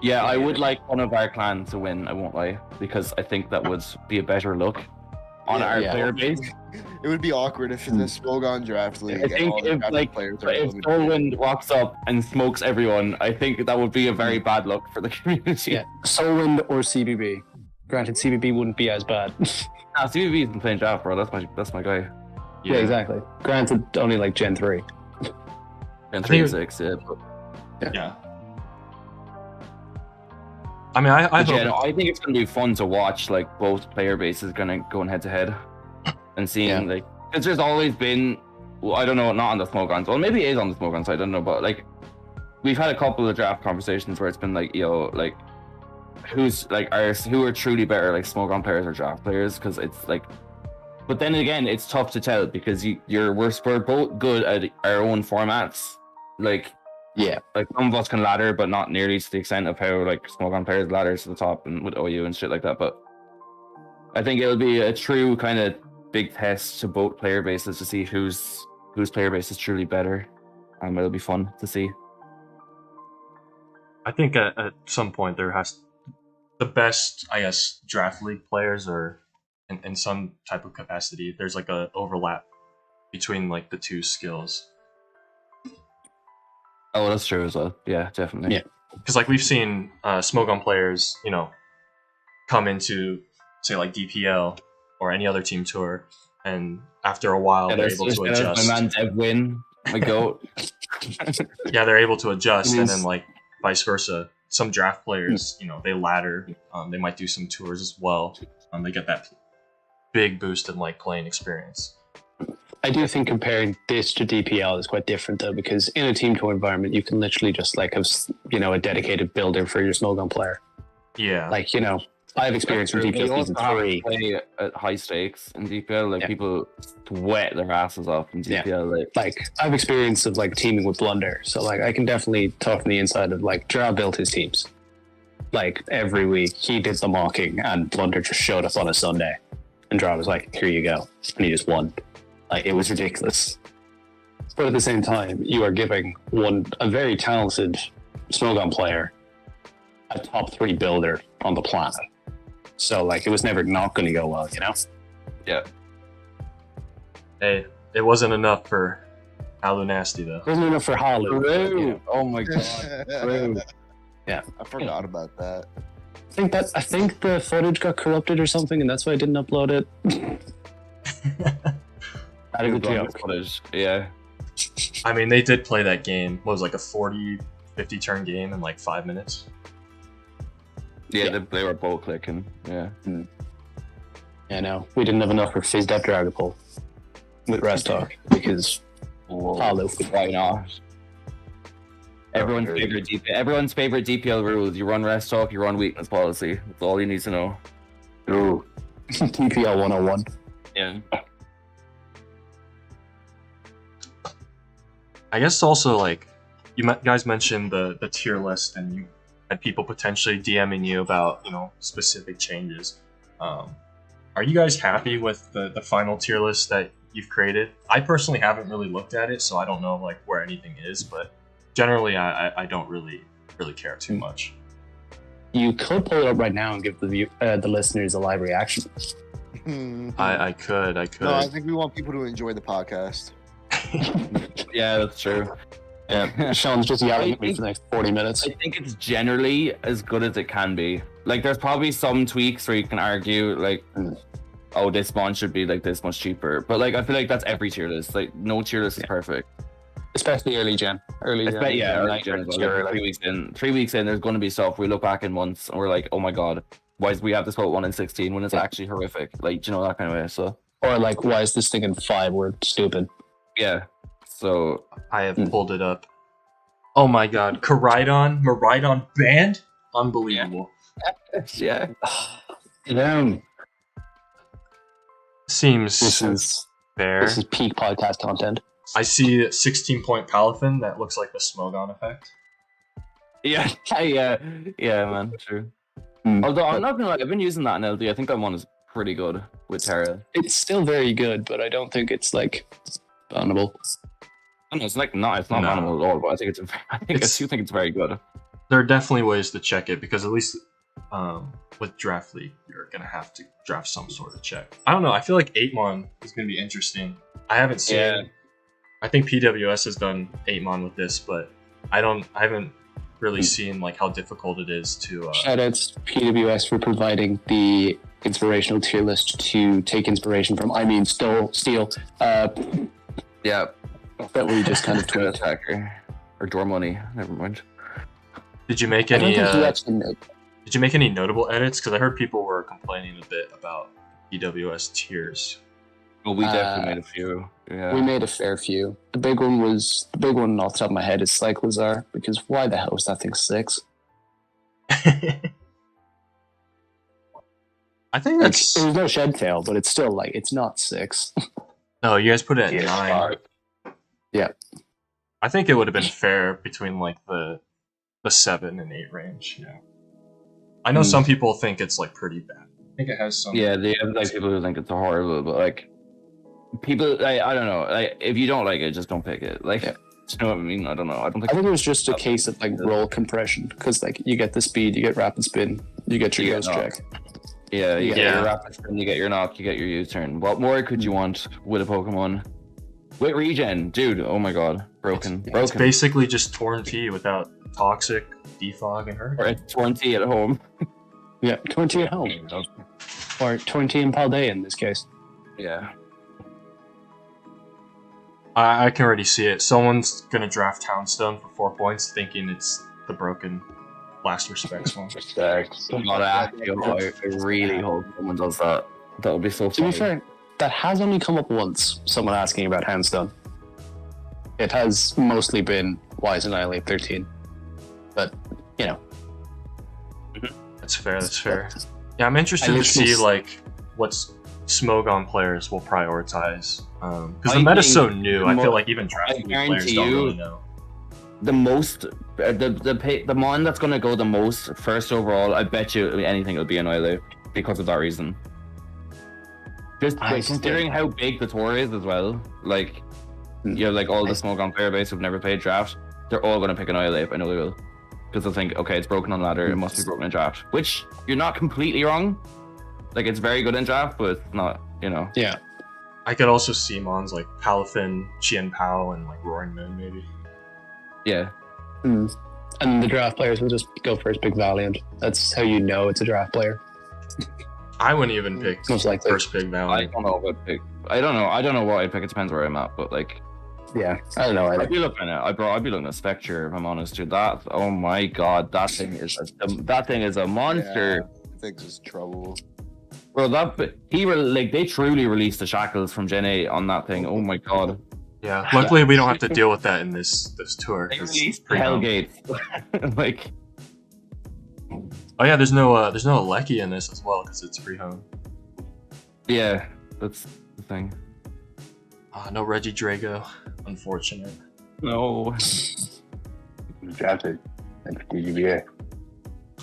C: Yeah, I would like one of our clans to win, I won't lie, because I think that would be a better look on
F: Yeah,
C: our
F: yeah.
C: player base.
E: it would be awkward if in the Smogon Draft League.
C: I think if Soulwind walks up and smokes everyone, I think that would be a very bad look for the community.
F: Yeah, Soulwind or CBB. Granted, CBB wouldn't be as bad.
C: CBB isn't playing draft, bro. That's my guy.
F: Yeah, exactly. Granted, only like Gen 3.
C: Gen 3 and 6, yeah.
B: Yeah. I mean, I
C: think it's going to be fun to watch, like, both player bases going head to head and seeing, like, because there's always been, well, I don't know, not on the Smogons. Well, maybe it is on the Smogons, I don't know, but, like, we've had a couple of draft conversations where it's been like, like, who are truly better, like, Smogon players or draft players, because it's, like, but then again, it's tough to tell because we're both good at our own formats, like, yeah, like some of us can ladder, but not nearly to the extent of how like Smogon players ladder to the top and with OU and shit like that. But I think it'll be a true kind of big test to both player bases to see whose player base is truly better. It'll be fun to see.
B: I think at some point there has the best, I guess, draft league players or in some type of capacity. There's like a overlap between like the two skills.
C: Oh, that's true as well. Yeah, definitely.
B: Yeah, because like we've seen Smogon players, you know, come into say like DPL or any other team tour, and after a while they're able to adjust.
C: My man Dev Win, my goat.
B: Yeah, they're able to adjust, and then like vice versa. Some draft players, you know, they ladder. They might do some tours as well. They get that big boost in like playing experience.
F: I do think comparing this to DPL is quite different though, because in a team tour environment, you can literally just like have, you know, a dedicated builder for your Smogon player.
B: Yeah.
F: Like, you know, I have experience from DPL season 3.
C: Play at high stakes in DPL, like people sweat their asses off in DPL.
F: Like I have experience of like teaming with Blunder, so like I can definitely talk from the inside of like Dra built his teams. Like every week he did the mocking and Blunder just showed up on a Sunday and Dra was like, here you go. And he just won. Like, it was ridiculous. But at the same time, you are giving a very talented Smogon player a top 3 builder on the planet. So, like, it was never not going to go well, you know?
C: Yeah.
B: Hey, it wasn't enough for Halu Nasty, though.
F: It wasn't enough for Halu.
C: You know? Oh my god.
F: Yeah.
E: I forgot about that.
F: I think the footage got corrupted or something, and that's why I didn't upload it. That is a joke.
C: Footage. Yeah.
B: I mean, they did play that game. What was it, like a 40, 50 turn game in like 5 minutes?
C: Yeah. They were both clicking. Yeah.
F: Yeah, no. We didn't have enough for Fizz Death Dragon Pull with Rest Talk because Halu.
C: Why not? Everyone's favorite DPL rules. You run Rest Talk, you run Weakness Policy. That's all you need to know.
F: Ooh. DPL 101.
C: Yeah.
B: I guess also like you guys mentioned the tier list, and you had people potentially DMing you about, you know, specific changes. Are you guys happy with the final tier list that you've created? I personally haven't really looked at it, so I don't know like where anything is, but generally I don't really care too much.
F: You could pull it up right now and give the listeners a live reaction.
B: I could.
E: No, I think we want people to enjoy the podcast.
C: Yeah, that's true.
F: Yeah, Sean's just yelling at me for the next 40 minutes.
C: I think it's generally as good as it can be. Like, there's probably some tweaks where you can argue, like, oh, this one should be like this much cheaper. But like, I feel like that's every tier list. Like, no tier list is perfect.
F: Especially early gen. Early gen.
C: Early gen as well. Like 3 weeks in. 3 weeks in, there's going to be stuff we look back in months and we're like, oh my god, why do we have this about 1 in 16 when it's actually horrific? Like, you know, that kind of way. So.
F: Or like, why is this thing in 5? We're stupid.
C: Yeah. So
B: I have pulled it up. Oh my god, Maridon banned? Unbelievable.
C: Yeah.
F: Damn.
B: Seems fair.
F: This is peak podcast content.
B: I see 16-point Palafin. That looks like the Smogon effect.
C: Yeah, man, true. Although I'm not gonna lie, I've been using that in LD. I think that one is pretty good with Tera.
F: It's still very good, but I don't think it's like bannable.
C: I know, it's not bannable at all, but I do think it's very good.
B: There are definitely ways to check it, because at least with Draft League, you're gonna have to draft some sort of check. I don't know. I feel like 8mon is gonna be interesting. I haven't seen.
C: Yeah.
B: I think PWS has done 8mon with this, but I haven't really seen like how difficult it is to.
F: Shout out to PWS for providing the inspirational tier list to take inspiration from. I mean, steal.
C: Yeah.
F: That we just kind of
C: Twin
F: tweeted.
C: attacker or door money. Never mind.
B: Did you make
F: I don't
B: any?
F: think you actually know.
B: Did you make any notable edits? Because I heard people were complaining a bit about PWS tiers.
C: Well, we definitely made a few. Yeah.
F: We made a fair few. The big one off the top of my head is Cyclozar, because why the hell was that thing 6?
B: I think that's.
F: There was no shed tail, but it's still like it's not 6.
B: No, you guys put it at
A: Yeah,
B: 9.
F: Yeah.
B: I think it would have been fair between like the 7 and 8 range. Yeah. I know some people think it's like pretty bad. I think it has some.
C: Yeah, they have like people who think it's horrible, but like people, I don't know. Like if you don't like it, just don't pick it. Like, you know what I mean? I don't know. I don't think.
F: I think it was just a case of like roll compression, because like you get the speed, you get rapid spin, you get your ghost check.
C: Yeah, you get
B: Yeah.
C: your rapid spin, you get your knock, you get your U-turn. What more could you want with a Pokemon? With regen, dude. Oh my god, broken.
B: It's basically just Torn T without Toxic, Defog, and Hurt.
C: Or a 20 at home.
F: Yeah, 20 at home. Or 20 in Paldea in this case.
C: Yeah.
B: I can already see it. Someone's gonna draft Townstone for 4 points, thinking it's the broken Last Respects one.
C: God, I really hope someone does that. That would be so
F: To
C: funny.
F: be fair, that has only come up once, someone asking about Handstone. It has mostly been Wise Annihilate 13. But, you know.
B: That's fair. That's fair. Yeah, I'm interested to see like what Smogon players will prioritize because the
C: I
B: meta's
C: think
B: so new. I
C: the
B: feel
C: mo-
B: like even draft
C: I
B: league players
C: guarantee
B: don't
C: you-
B: really know.
C: The most, the mon that's gonna go the most first overall, I bet you anything will be Annihilate because of that reason. Just
F: I
C: considering how big the tour is as well, like you have like all the Smogon player base who've never played draft, they're all gonna pick Annihilate. I know they will, because they'll think, okay, it's broken on ladder, it must be broken in draft. Which you're not completely wrong. Like it's very good in draft, but it's not, you know.
F: Yeah.
B: I could also see mons like Palafin, Chien Pao, and like Roaring Moon maybe.
C: Yeah.
F: And the draft players will just go for his big Valiant. That's how you know it's a draft player.
B: I wouldn't even pick
F: Most likely.
B: first big
C: I
B: Valiant.
C: don't know what I'd pick. I don't know what I'd pick. It depends where I'm at, but like.
F: Yeah. I don't know.
C: I'd be looking at I'd be looking at Spectre if I'm honest, dude. That, oh my god, that thing is a monster.
E: Yeah, I think it's trouble.
C: Bro, they truly released the shackles from Gen 8 on that thing. Oh my god.
B: Yeah. Luckily, we don't have to deal with that in this tour.
C: They
B: 'cause
C: released
B: it's pre-home.
C: Hellgates. Like,
B: Oh yeah, there's no Alecki in this as well because it's pre-home.
C: yeah, that's the thing.
B: No Reggie Drago, unfortunate.
C: No.
A: Drafted. That's DGBA.
B: I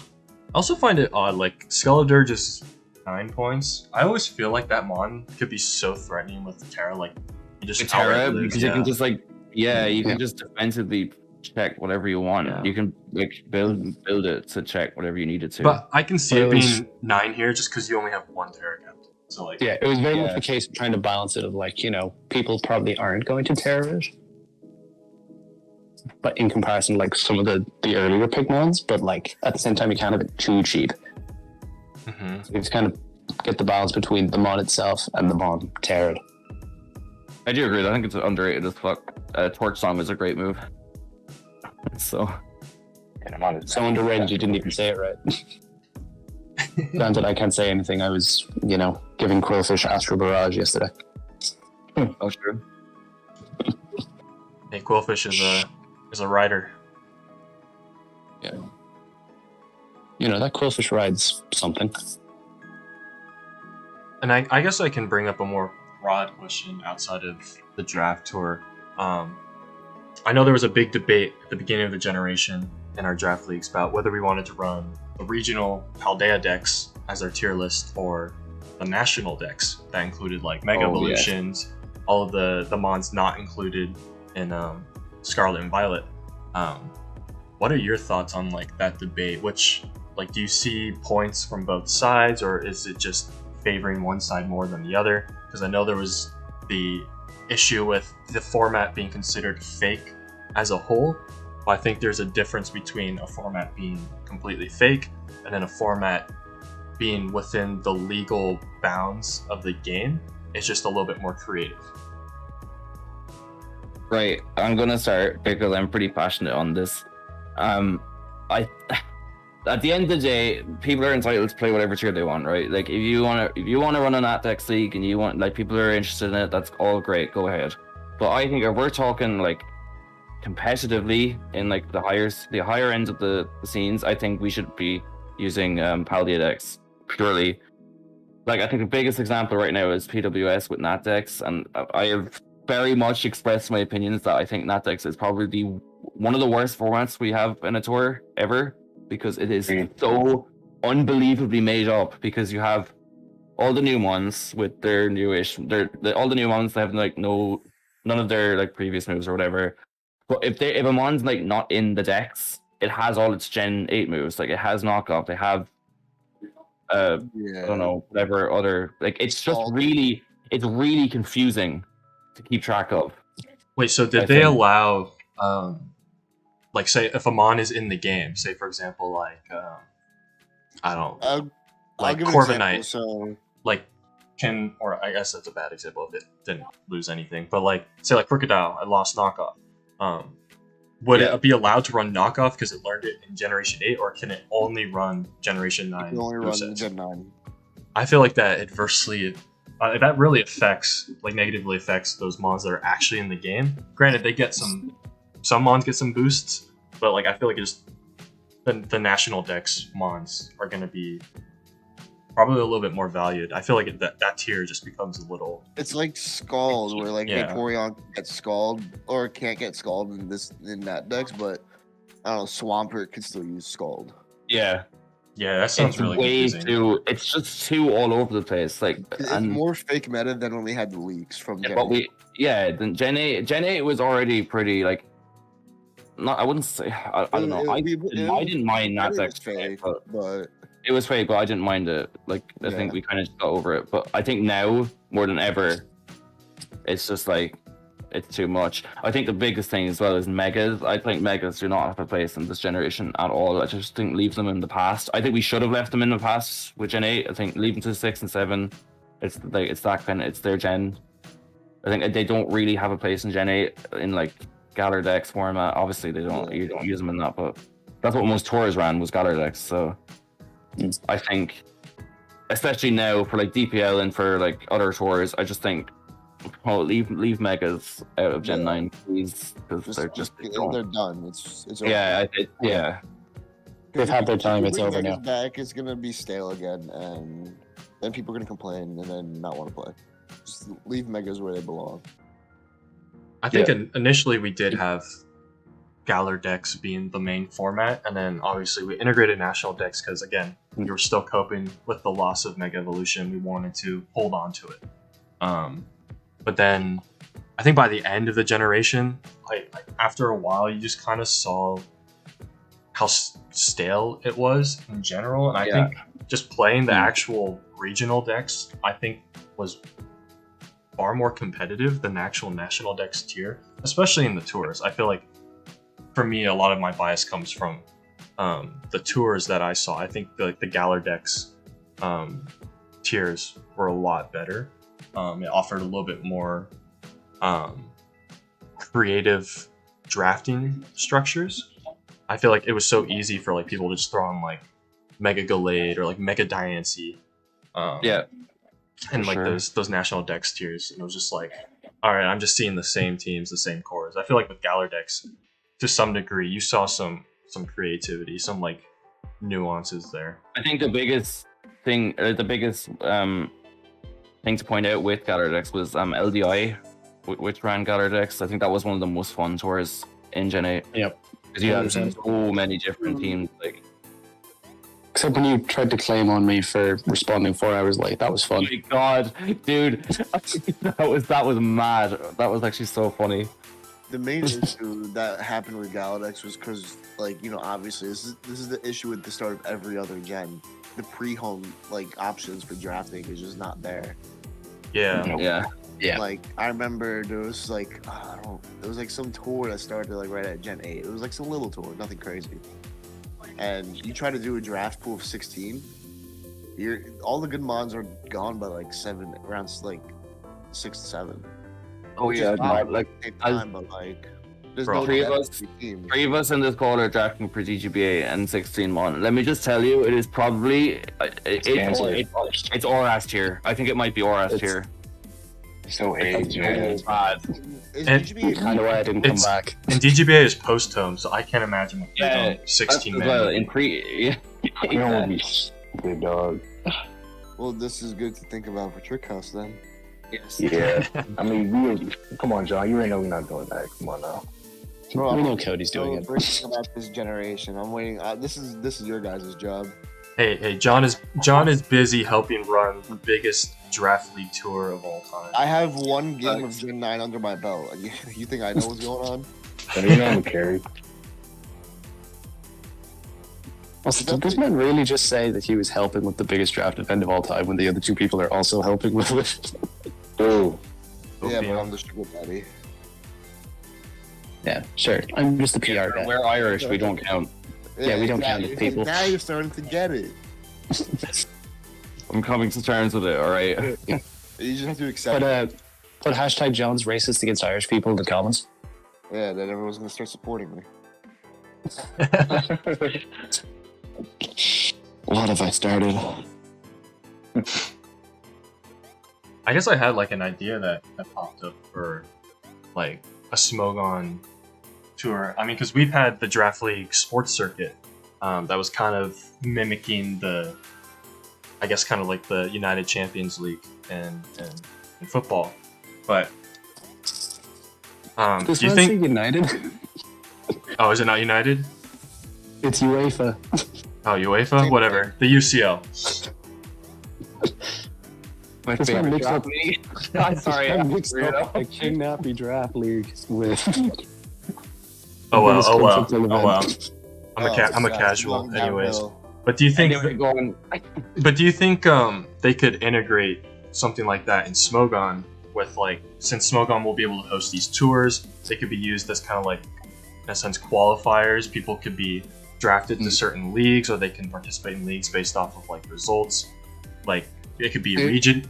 B: also find it odd, like Skeletor just 9 points. I always feel like that mon could be so threatening with Tera, like you just
C: Tera,
B: outright lose,
C: because you can just like, you can just defensively check whatever you want.
B: Yeah.
C: You can like build it to check whatever you need it to.
B: But I can see it
F: But it was-
B: being 9 here just because you only have 1 Tera captain. So like,
F: Yeah, it was very much
C: Yeah.
F: the case of trying to balance it of like, you know, people probably aren't going to Terra it. But in comparison, like some of the earlier pick ones, but like at the same time you can't have it too cheap.
B: Mhm.
F: So you just kind of get the balance between the mon itself and the mon Terra.
C: I do agree. I think it's underrated as fuck. Torch Song is a great move. So
A: And I'm on it.
F: So underrated you didn't even say it right. Granted, I can't say anything. I was, you know, giving Quillfish Astro Barrage yesterday.
C: oh sure.
B: hey, Quillfish is a rider.
F: You know, that Quillfish rides something.
B: And I guess I can bring up a more broad question outside of the draft tour. I know there was a big debate at the beginning of the generation in our draft leagues about whether we wanted to run the regional Paldea decks as our tier list or the national decks that included like Mega
C: Oh, yeah.
B: Evolutions, all of the mons not included in Scarlet and Violet. What are your thoughts on like that debate? Which Like, do you see points from both sides, or is it just favoring one side more than the other? Because I know there was the issue with the format being considered fake as a whole. I think there's a difference between a format being completely fake and then a format being within the legal bounds of the game. It's just a little bit more creative.
C: Right, I'm gonna start because I'm pretty passionate on this. I at the end of the day, people are entitled to play whatever tier they want, right? Like if you wanna run an AtDex league and you want, like, people are interested in it, that's all great, go ahead. But I think if we're talking like competitively in like the higher end of the scenes, I think we should be using Paldea decks purely. Like, I think the biggest example right now is PWS with NatDex, and I have very much expressed my opinions that I think NatDex is probably one of the worst formats we have in a tour ever, because it is so unbelievably made up, because you have all the new ones with their newish, all the new ones that have like none of their like previous moves or whatever. But if a mon's like not in the decks, it has all its Gen 8 moves. Like, it has knockoff, they have I don't know, whatever other, like, it's really confusing to keep track of.
B: Wait, so did they allow like, say if a mon is in the game, say for example like I don't know, like Corviknight,
E: so
B: like can, or I guess that's a bad example if it didn't lose anything, but like say like Crocodile, I lost knockoff. Would it be allowed to run knockoff because it learned it in Generation 8, or can it only run Generation 9?
E: it can only run Gen 9.
B: I feel like that adversely, that really affects, like negatively affects those mons that are actually in the game. Granted, they get some mons get some boosts, but like I feel like it's the national dex mons are going to be probably a little bit more valued. I feel like that tier just becomes a little...
E: It's like Scald, where like Vaporeon gets Scald, or can't get Scald in that dex, but I don't know, Swampert can still use Scald.
C: Yeah,
B: that sounds really
C: confusing. It's just too all over the place. Like,
E: it's more fake meta than when we had the leaks from Gen
C: 8. Then Gen 8 was already pretty, like, not, I wouldn't say, I don't know. I didn't mind that dex,
E: but
C: it was fake, but I didn't mind it. Like, I think we kind of just got over it. But I think now, more than ever, it's just like, it's too much. I think the biggest thing as well is Megas. I think Megas do not have a place in this generation at all. I just think leave them in the past. I think we should have left them in the past with Gen 8. I think leave them to 6 and 7. It's like, it's that kind of, it's their gen. I think they don't really have a place in Gen 8 in like Galar Dex format. Obviously, you don't use them in that, but that's what most tours ran, was Galar Dex. So I think, especially now for like DPL and for like other tours, I just think, leave Megas out of Gen 9, please, because they're
E: done. It's over.
F: Yeah. They've had their time. It's over now.
E: Back, it's gonna be stale again, and then people are gonna complain and then not want to play. Just leave Megas where they belong.
B: I think initially we did have Galar Dex being the main format, and then obviously we integrated National Dex because, again, we were still coping with the loss of Mega Evolution. We wanted to hold on to it. But then I think by the end of the generation, like after a while, you just kind of saw how stale it was in general. And I think just playing the actual regional decks, I think, was far more competitive than the actual National Dex tier, especially in the tours. I feel like, for me, a lot of my bias comes from the tours that I saw. I think the Galar Dex tiers were a lot better. It offered a little bit more creative drafting structures. I feel like it was so easy for like people to just throw on like Mega Gallade or like Mega Diancie. And like those National Dex tiers. And it was just like, all right, I'm just seeing the same teams, the same cores. I feel like with Galar Dex, to some degree, you saw some creativity, some like nuances there.
C: I think the biggest thing, thing to point out with Galar Dex was LDI, which ran Galar Dex. I think that was one of the most fun tours in Gen 8.
F: Yep.
C: Because you had so many different teams. Like,
F: except when you tried to claim on me for responding 4 hours late. That was fun.
C: Oh my god, dude. that was mad. That was actually so funny.
E: the main issue that happened with Galadex was because, like, you know, obviously this is the issue with the start of every other gen. The pre-home options for drafting is just not there.
B: Yeah.
F: Yeah.
E: Like, I remember there was it was like some tour that started right at Gen 8. It was like some little tour, nothing crazy. And you try to do a draft pool of 16, all the good mods are gone by around 6 to 7.
C: Oh yeah,
E: there's
C: bro,
E: no
C: three of
E: depth
C: us-
E: to the team.
C: 3 of us in this call are drafting for DGBA and 16-1. Let me just tell you, it is probably it's ORAS tier. I think it might be ORAS tier.
A: So age, man.
C: Bad.
E: Is
B: And-
E: DGB
F: Kind of why I didn't come
B: It's-
F: back.
B: And DGBA is post-home, so I can't imagine what
C: Yeah,
B: 16
C: As
B: men.
C: well, in pre.
A: You don't want to be stupid, dog.
E: Well, this is good to think about for Trick House then.
A: Yeah. I mean, come on, John. You already know we're not doing that. Come on now.
E: Bro,
F: We know Cody's doing it.
E: Breaking about this generation. I'm waiting. This is your guys' job.
B: Hey, John is busy helping run the biggest draft league tour of all time.
E: I have one game of Gen 9 under my belt. And you think I know what's going on?
A: And you know I'm carry.
F: Also, did this man really just say that he was helping with the biggest draft event of all time when the other two people are also helping with it?
A: Dude.
E: Yeah, but I'm the sugar daddy.
F: Yeah, sure. I'm just the PR guy.
C: We're Irish. We don't count.
F: Yeah, we don't count as people.
E: Now you're starting to get it.
C: I'm coming to terms with it. All right.
E: You just have to accept it.
F: Put hashtag John's racist against Irish people in the comments.
E: Yeah, then everyone's going to start supporting me.
F: What have I started?
B: I guess I had an idea that popped up for a Smogon tour. I mean, because we've had the Draft League sports circuit that was kind of mimicking the United Champions League and football. But
F: Does
B: do you
F: man
B: think?
F: say United?
B: Oh, is it not United?
F: It's UEFA.
B: Oh, UEFA, whatever. The UCL.
C: My
F: This man
C: favorite
F: mixed
C: draft
F: up.
C: league. I'm sorry.
F: I mixed up a King Nappy draft league with.
B: Oh well.
F: biggest
B: Oh well.
F: conflict
B: Oh
F: event.
B: well. I'm a casual,
E: Going
B: anyways.
E: downhill.
B: But do you think?
C: Anyway, going.
B: But do you think they could integrate something like that in Smogon with since Smogon will be able to host these tours, they could be used as kind of in a sense qualifiers. People could be drafted into certain leagues, or they can participate in leagues based off of results. It could be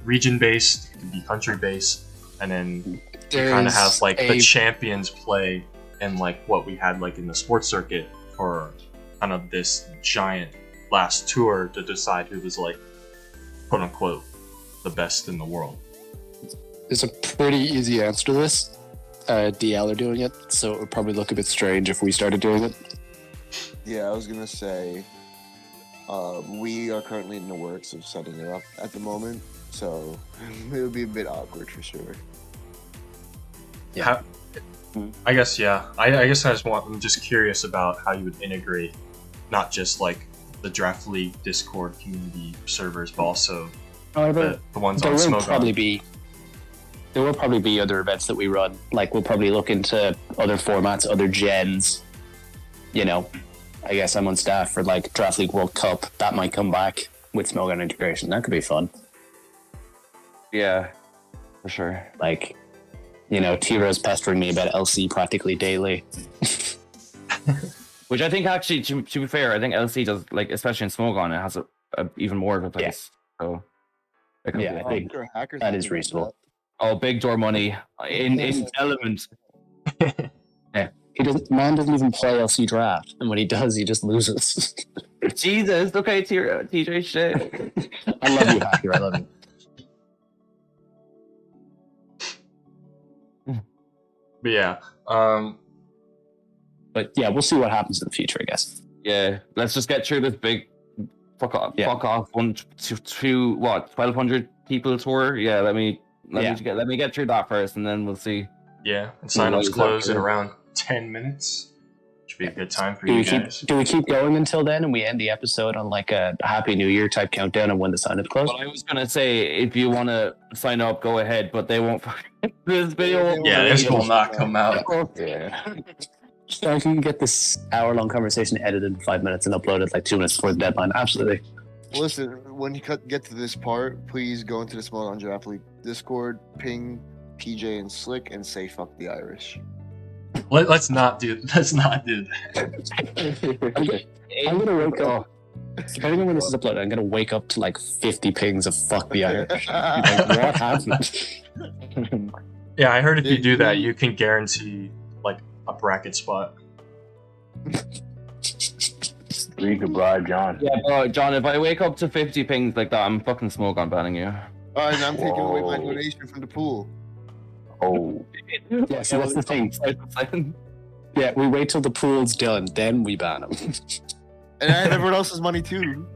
B: region based, it could be country based, and then you kind of have the champions play in what we had in the sports circuit for kind of this giant last tour to decide who was quote unquote the best in the world.
F: There's a pretty easy answer to this. DL are doing it, so it would probably look a bit strange if we started doing it.
E: Yeah, I was going to say, we are currently in the works of setting it up at the moment, so it would be a bit awkward for sure.
B: Yeah. I guess, yeah. I guess I'm just curious about how you would integrate not just the Draft League Discord community servers, but also
F: However,
B: the ones
F: there
B: on
F: will
B: Smogon.
F: probably be other events that we run. We'll probably look into other formats, other gens. I guess I'm on staff for Draft League World Cup. That might come back with Smogon integration. That could be fun.
C: Yeah, for sure.
F: Tera's pestering me about LC practically daily.
C: Which I think actually, to be fair, I think LC does especially in Smogon, it has a even more of a place. So
F: Yeah, I think
E: Hackers
F: that
E: have
F: is
E: to do
F: reasonable.
C: oh, big door money in Element.
F: Man doesn't even play LC draft, and when he does, he just loses.
C: Jesus, okay, TJ shit.
F: I love you, Hacker. I love you.
B: But yeah,
F: But yeah, we'll see what happens in the future, I guess.
C: Yeah, let's just get through this big fuck off 1,200 people tour. Yeah, let me get through that first, and then we'll see.
B: yeah. And sign-ups
C: Well,
B: close in
C: exactly.
B: around 10 minutes. Should be a good time for
F: Do
B: you
F: we
B: guys.
F: do we keep going until then, and we end the episode on like a Happy New Year type countdown and when the sign-up close?
C: Well, I was gonna say if you want to sign up, go ahead, but they won't. This video won't.
B: Yeah, this will not come out.
A: Yeah.
F: So I can get this hour-long conversation edited in 5 minutes and uploaded like 2 minutes before the deadline. Absolutely.
E: Listen, when you get to this part, please go into the Smogon Draft League Discord, ping PJ and Slick, and say "fuck the Irish."
B: Let's not do that.
F: I'm gonna wake up. Depending on when this is uploaded, I'm gonna wake up to like 50 pings of "fuck the Irish." Like, what happened?
B: Yeah, I heard if you do that, you can guarantee like a bracket spot.
A: You could bribe John.
C: Yeah, bro, John, if I wake up to 50 pings like that, I'm fucking Smogon banning you.
E: All right, I'm taking away my
A: Whoa.
E: donation from the pool.
A: Oh,
F: Yeah, so that's the thing. Yeah, we wait till the pool's done, then we ban them.
E: And I had everyone else's money too.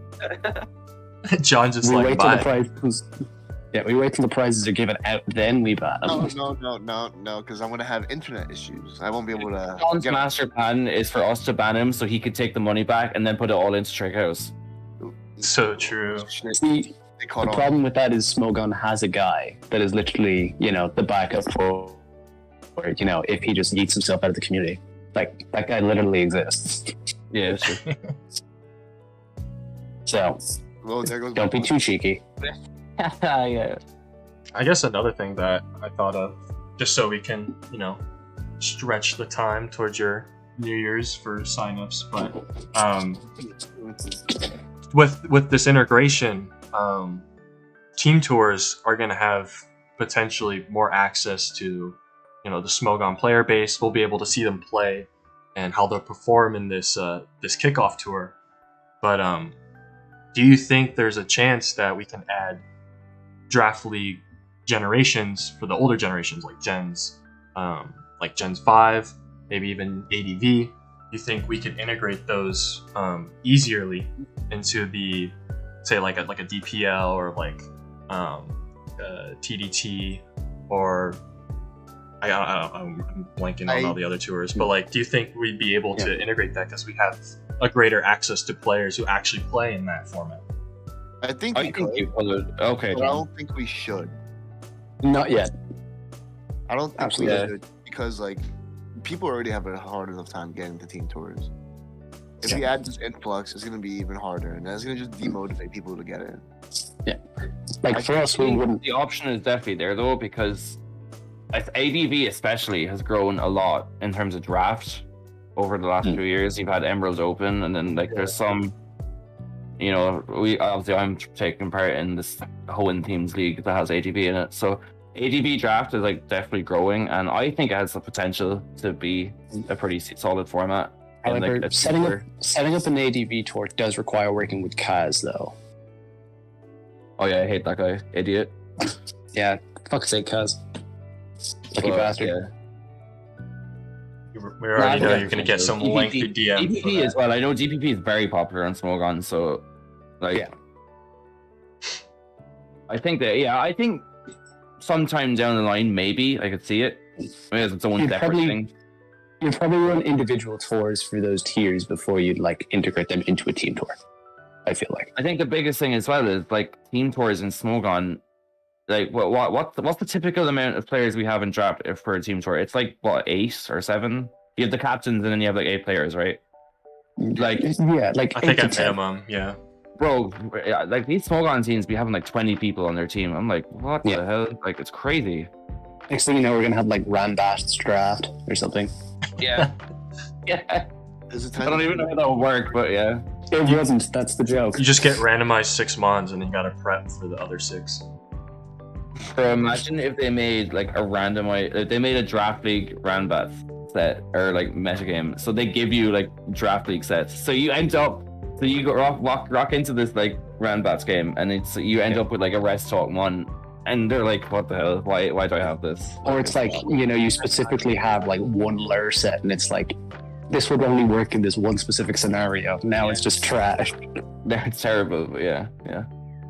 B: John just
F: we
B: like
F: wait till the
B: bye.
F: prizes. Yeah, we wait till the prizes are given out, then we ban them.
E: No, because I'm gonna have internet issues. I won't be able to.
C: John's master plan is for us to ban him so he could take the money back and then put it all into Trick House.
B: So true.
F: See,
E: They caught
F: the
E: on.
F: problem with that is Smogon has a guy that is literally, the backup for, if he just yeets himself out of the community. Like, that guy literally exists.
C: Yeah, that's true.
F: So,
E: Well, there goes
F: don't be too cheeky.
C: Yeah.
B: I guess another thing that I thought of, just so we can, stretch the time towards your New Year's for signups, but with this integration, team tours are going to have potentially more access to, the Smogon player base. We'll be able to see them play and how they'll perform in this kickoff tour. But do you think there's a chance that we can add draft league generations for the older generations, like Gens 5, maybe even ADV? Do you think we could integrate those easierly into the, say, like a DPL or like TDT, or I'm blanking on all the other tours, but like, do you think we'd be able to integrate that because we have a greater access to players who actually play in that format?
E: I think we could,
C: you could. Okay,
E: but I
C: John.
E: don't think we should.
F: Not yet.
E: I don't think
F: Absolutely.
E: we should because people already have a hard enough time getting to team tours. If we add this influx, it's gonna be even harder, and that's gonna just demotivate people to get in.
F: Yeah. Like, for us, we wouldn't.
C: The option is definitely there though, because ADV especially has grown a lot in terms of draft over the last 2 years. You've had Emeralds Open, and then there's some, I'm taking part in this Hoenn Teams League that has ADV in it. So ADV draft is definitely growing, and I think it has the potential to be a pretty solid format.
F: However,
C: a
F: setting
C: tour.
F: up an ADV tour does require working with Kaz, though.
C: Oh yeah, I hate that guy, idiot.
F: Yeah, fuck's sake, Kaz. Lucky bastard.
C: Yeah.
B: We already know you're going to get some lengthy DM. for
C: DPP
B: that.
C: as well. I know DPP is very popular on Smogon, so I think sometime down the line, maybe I could see it. Maybe it's own separate thing.
F: You'd probably run individual tours for those tiers before you'd integrate them into a team tour. I feel like.
C: I think the biggest thing as well is team tours in Smogon. What's the typical amount of players we have in draft for a team tour? It's 8 or 7. You have the captains and then you have 8 players, right?
B: I think at minimum, yeah.
C: Bro, these Smogon teams be having 20 people on their team. I'm like, what the hell? It's crazy.
F: Next thing you know, we're gonna have Randast's draft or something.
C: Yeah. Yeah.
E: Is it
C: I don't even know how that would work, but yeah.
F: It wasn't. That's the joke.
B: You just get randomized 6 mons and then you got to prep for the other 6.
C: Bro, imagine if they made a randomized, they made a draft league Ranbath set or metagame. So they give you draft league sets. So you end up, you go rock into this Ranbath game, and you end up with a Rest Talk 1, and they're like, what the hell? Why do I have this?
F: Or it's you specifically have one lure set, and it's this would only work in this one specific scenario. Now it's just trash.
C: It's terrible, but yeah.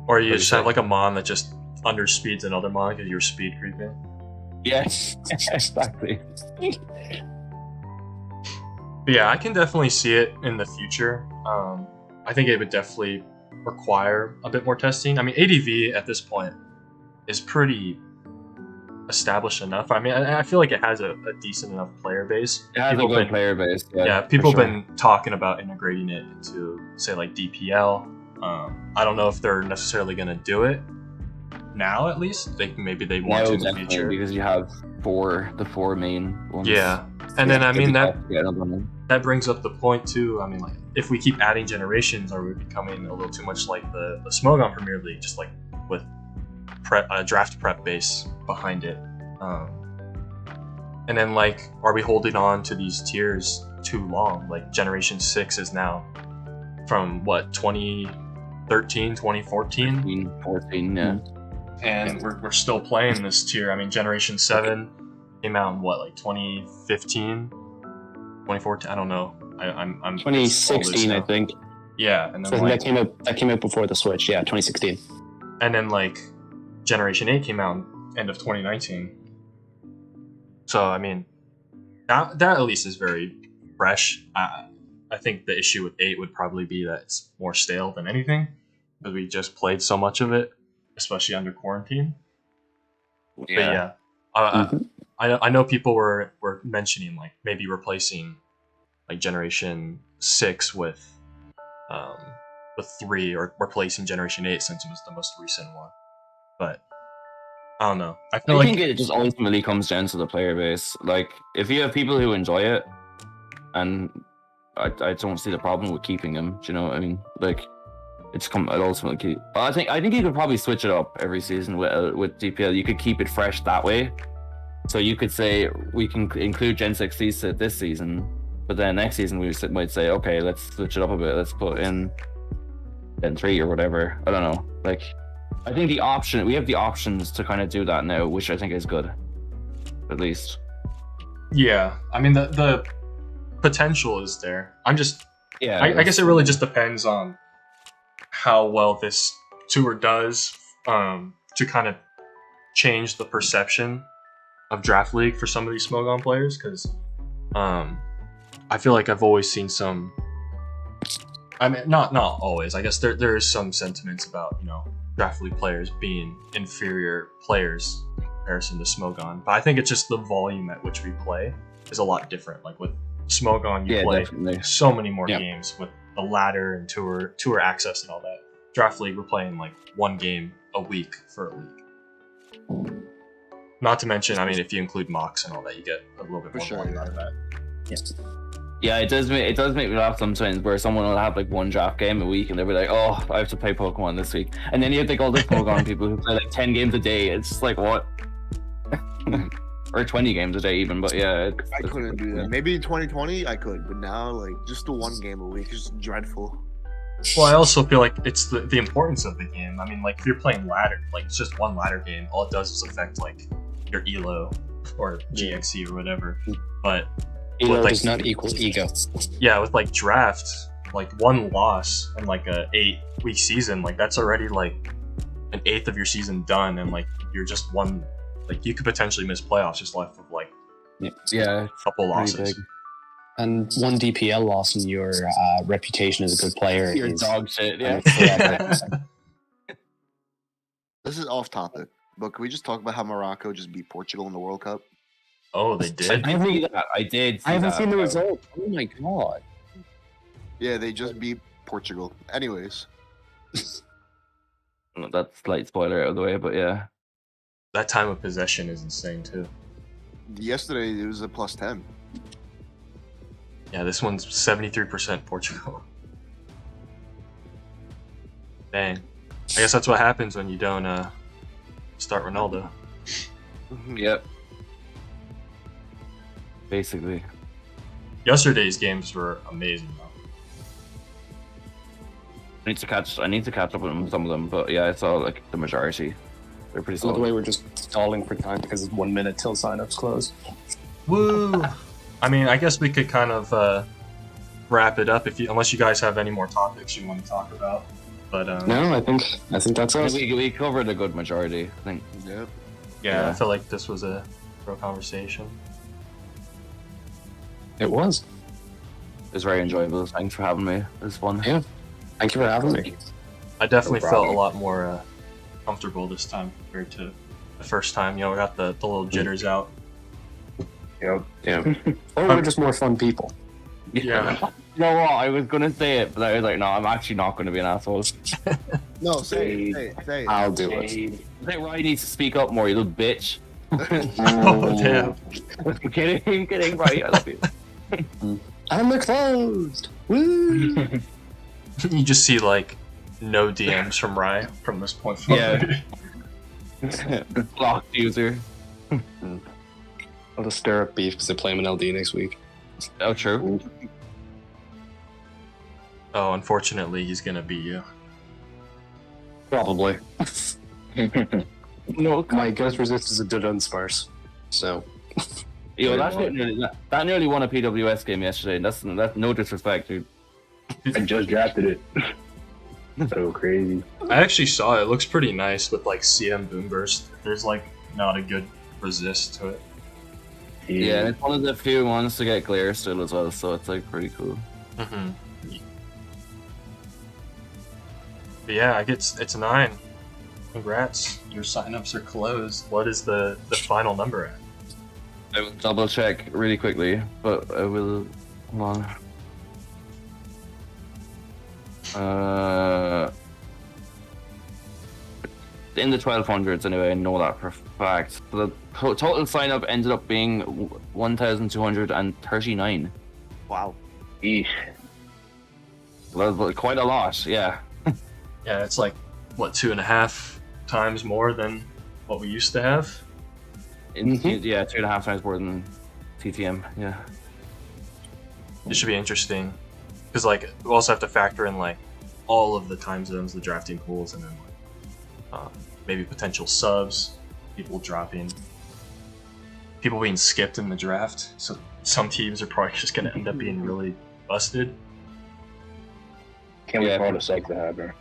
B: Or you just have a mon that just underspeeds another mon because you're speed creeping.
C: Yes, exactly.
B: But yeah, I can definitely see it in the future. I think it would definitely require a bit more testing. I mean, ADV at this point is pretty established enough. I mean, I feel like it has a decent enough player base.
C: It has a good player base.
B: Yeah, people have been talking about integrating it into, say, like DPL. I don't know if they're necessarily going to do it now. At least maybe they want to in the future,
C: because you have the four main ones.
B: Yeah, and then I mean that brings up the point too. I mean, like, if we keep adding generations, are we becoming a little too much like the Smogon Premier League, just like with draft prep base behind it? And then, like, are we holding on to these tiers too long? Like, Generation 6 is now from what, 2013, 2014?
C: 14, yeah.
B: And we're still playing this tier. I mean, Generation 7 came out in what, like 2015, 2014? I don't know. I'm
F: 2016, I think.
B: Yeah, and then
F: so like, that came out before the Switch. Yeah, 2016.
B: And then like Generation 8 came out end of 2019. So I mean, that at least is very fresh. I think the issue with 8 would probably be that it's more stale than anything, because we just played so much of it, especially under quarantine.
C: Yeah.
B: But yeah, I know people were mentioning like maybe replacing like Generation 6 with 3, or replacing Generation 8 since it was the most recent one. But I don't know. I
C: think it just ultimately comes down to the player base. Like, if you have people who enjoy it, and I don't see the problem with keeping them. Do you know what I mean? Like, it ultimately. I think you could probably switch it up every season with DPL. You could keep it fresh that way. So you could say we can include Gen 6 this season, but then next season we might say, okay, let's switch it up a bit. Let's put in Gen 3 or whatever. I don't know. Like, I think we have the options to kind of do that now, which I think is good, at least.
B: Yeah, I mean the potential is there. I guess it really just depends on how well this tour does to kind of change the perception of Draft League for some of these Smogon players, because I feel like I've always seen some. I mean, not always. I guess there is some sentiments about, you know, Draft League players being inferior players in comparison to Smogon, but I think it's just the volume at which we play is a lot different. Like with Smogon, you play definitely so many more games with the ladder and tour access and all that. Draft League, we're playing like one game a week for a league. Not to mention, I mean, if you include mocks and all that, you get a little bit more volume out of that.
F: Yes.
C: Yeah, it does make me laugh sometimes, where someone will have like one draft game a week and they'll be like, oh, I have to play Pokemon this week. And then you have like all the Pokemon people who play like 10 games a day. It's just like, what? Or 20 games a day even, but yeah.
E: I couldn't do that. Maybe in 2020 I could, but now like just the one game a week is dreadful.
B: Well, I also feel like it's the importance of the game. I mean, like if you're playing ladder, like it's just one ladder game. All it does is affect like your ELO or GXE or whatever. But
F: ELO does not equal ego.
B: Yeah, with like draft, like one loss in like a 8-week season, like that's already like an eighth of your season done, and like you're just one. Like you could potentially miss playoffs just left with like
C: a couple
B: losses.
F: Big. And one DPL loss in your reputation as a good player.
C: You're dog shit, yeah.
E: This is off topic, but can we just talk about how Morocco just beat Portugal in the World Cup?
B: Oh, they did?
C: I did.
F: I haven't seen the result. Oh my god.
E: Yeah, they just beat Portugal. Anyways.
C: That's slight spoiler out of the way, but yeah.
B: That time of possession is insane too.
E: Yesterday it was a +10.
B: Yeah, this one's 73% Portugal. Dang. I guess that's what happens when you don't start Ronaldo.
C: Yep. Basically.
B: Yesterday's games were amazing though.
C: I need to catch up on some of them, but yeah, I saw like the majority. They're pretty solid.
F: By the way, we're just stalling for time because it's 1 minute till signups close.
B: Woo! I mean, I guess we could kind of wrap it up unless you guys have any more topics you want to talk about. But
F: no, I think that's us.
C: We covered a good majority, I think.
E: Yep.
B: Yeah, I feel like this was a pro conversation.
F: It was.
C: was very enjoyable. Thanks for having me. It was fun.
F: Yeah. Thank you for having me.
B: I definitely
A: No
B: felt a
A: problem.
B: lot more comfortable this time compared to the first time. You know, we got the little jitters out.
A: Yep.
F: Yeah. Or we're just more fun people.
B: Yeah.
C: You know what? I was gonna say it, but I was like, no, I'm actually not gonna be an asshole.
E: No, say it.
F: I'll do it.
C: I think Ryan needs to speak up more, you little bitch.
B: Oh, damn.
C: I'm kidding, Ryan. I love you.
F: And they're closed. Woo!
B: You just see, like, no DMs from Rye from this point forward.
C: Yeah. Blocked user.
F: I'll just stir up beef because they're playing in LD next week.
C: Oh, true.
B: Oh, unfortunately, he's gonna beat you.
F: Probably.
C: No,
F: My ghost resist is a dud sparse. So.
C: yo, that nearly won a PWS game yesterday. That's no disrespect, dude.
A: I just drafted it. So crazy.
B: I actually saw it. It looks pretty nice with, like, CM Boom Burst. There's, like, not a good resist to it.
C: Yeah, and it's one of the few ones to get glare still as well, so it's like pretty cool.
B: Mm-hmm. But yeah, it's 9. Congrats. Your signups are closed. What is the final number at?
C: I will double check really quickly, but I will. Hold on. In the 1200s anyway, I know that for a fact. So the total sign up ended up being 1,239.
E: Wow.
A: Eesh.
C: Well, but quite a lot, yeah.
B: Yeah, it's like, what, 2.5 times more than what we used to have?
C: Yeah, 2.5 times more than TTM, yeah.
B: It should be interesting. Because, like, we also have to factor in, like, all of the time zones, the drafting pools, and then, like, maybe potential subs, people dropping, people being skipped in the draft. So some teams are probably just going to end up being really busted.
A: Can't wait
C: Yeah.
A: for all the sucks to happen.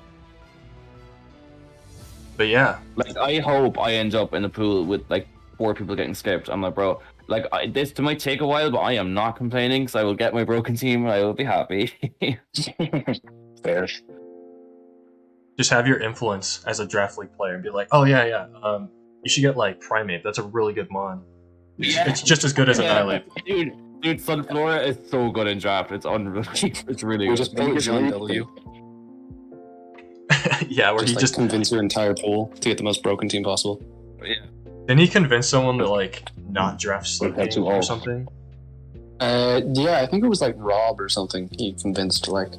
B: But yeah,
C: Like, I hope I end up in a pool with, like, 4 people getting skipped. I'm like, bro, like, this might take a while, but I am not complaining, because I will get my broken team, and I will be happy.
A: Fair.
B: just have your influence as a draft league player and be like, oh yeah, you should get, like, Primate. That's a really good mon. It's just as good as Annihilate.
C: Dude, Sunflora is so good in draft. It's unreal. It's really
F: We
C: good.
F: just put John W.
B: Yeah, where
F: Just,
B: he
F: like,
B: just
F: convince your entire pool to get the most broken team possible.
B: didn't he convince someone to, like, not draft
A: Would have
B: Slick
A: to
B: or
A: all.
B: something?
F: Yeah, I think it was like Rob or something. He convinced to like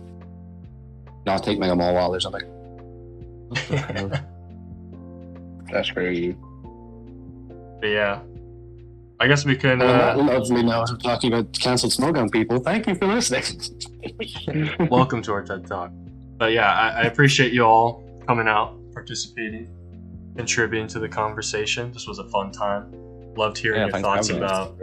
F: not take Mega Mall Wall or something.
A: That's crazy.
B: But yeah, I guess we can.
F: On that lovely note of talking about cancelled Smogon people, thank you for listening.
B: Welcome to our TED Talk. But yeah, I appreciate you all coming out, participating, contributing to the conversation. This was a fun time. Loved hearing your thoughts about.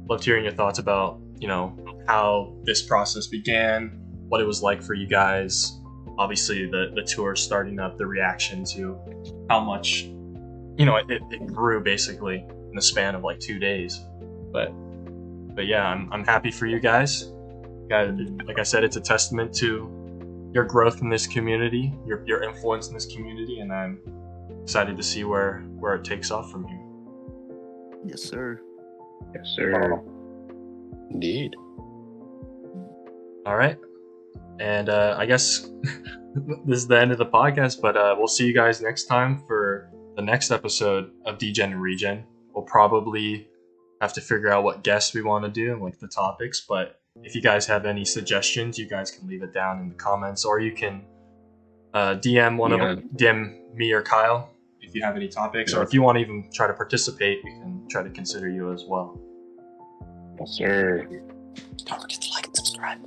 B: Loved hearing your thoughts about, you know, how this process began, what it was like for you guys. Obviously, the tour starting up, the reaction to how much, you know, it grew basically in the span of like 2 days. But yeah, I'm happy for you guys. Like I said, it's a testament to your growth in this community, your influence in this community, and I'm excited to see where it takes off from here.
E: Yes, sir.
A: Yes, sir.
F: Indeed.
B: All right. And I guess this is the end of the podcast, but we'll see you guys next time for the next episode of Degen Regen. We'll probably have to figure out what guests we want to do and like the topics, but if you guys have any suggestions, you guys can leave it down in the comments, or you can DM me or Kyle if you have any topics, or if you want to even try to participate, we can try to consider you as well.
A: Yes, sir.
F: Don't forget to like and subscribe.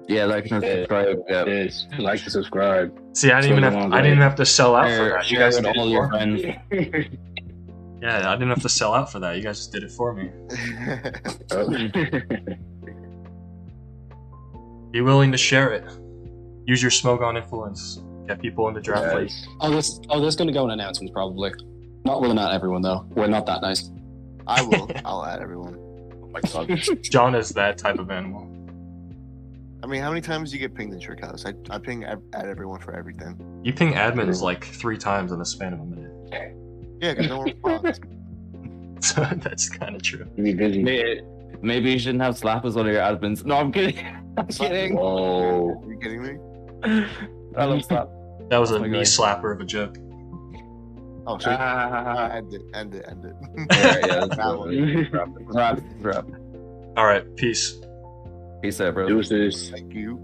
C: Yeah, like and subscribe. Yeah.
A: Yes. Like and subscribe.
B: See, I didn't even have to sell out for that. You guys
C: with
B: did
C: all
B: it
C: your
B: for me.
C: friends.
B: Yeah, I didn't have to sell out for that. You guys just did it for me. Be willing to share it. Use your Smogon influence. Get people into draft league.
F: There's gonna go in announcements probably. Not everyone though. We're not that nice.
E: I will. I'll add everyone.
C: Oh my god.
B: John is that type of animal.
E: I mean, how many times do you get pinged in Trick House? I ping at everyone for everything.
B: You ping admins like 3 times in the span of a minute.
E: Yeah, because no one responds.
B: So that's kind of true.
A: You be busy.
C: Maybe you shouldn't have Slap as one of your admins. No, I'm kidding. I'm kidding.
A: Whoa.
E: Are you kidding me?
C: I love Slap.
B: That was a
C: my
B: knee
C: God.
B: slapper of a joke.
E: Oh, sorry. End it.
C: Yeah,
E: That one.
C: Wrap.
B: All right, peace.
C: Peace out, bro.
A: Deuces.
E: Thank you.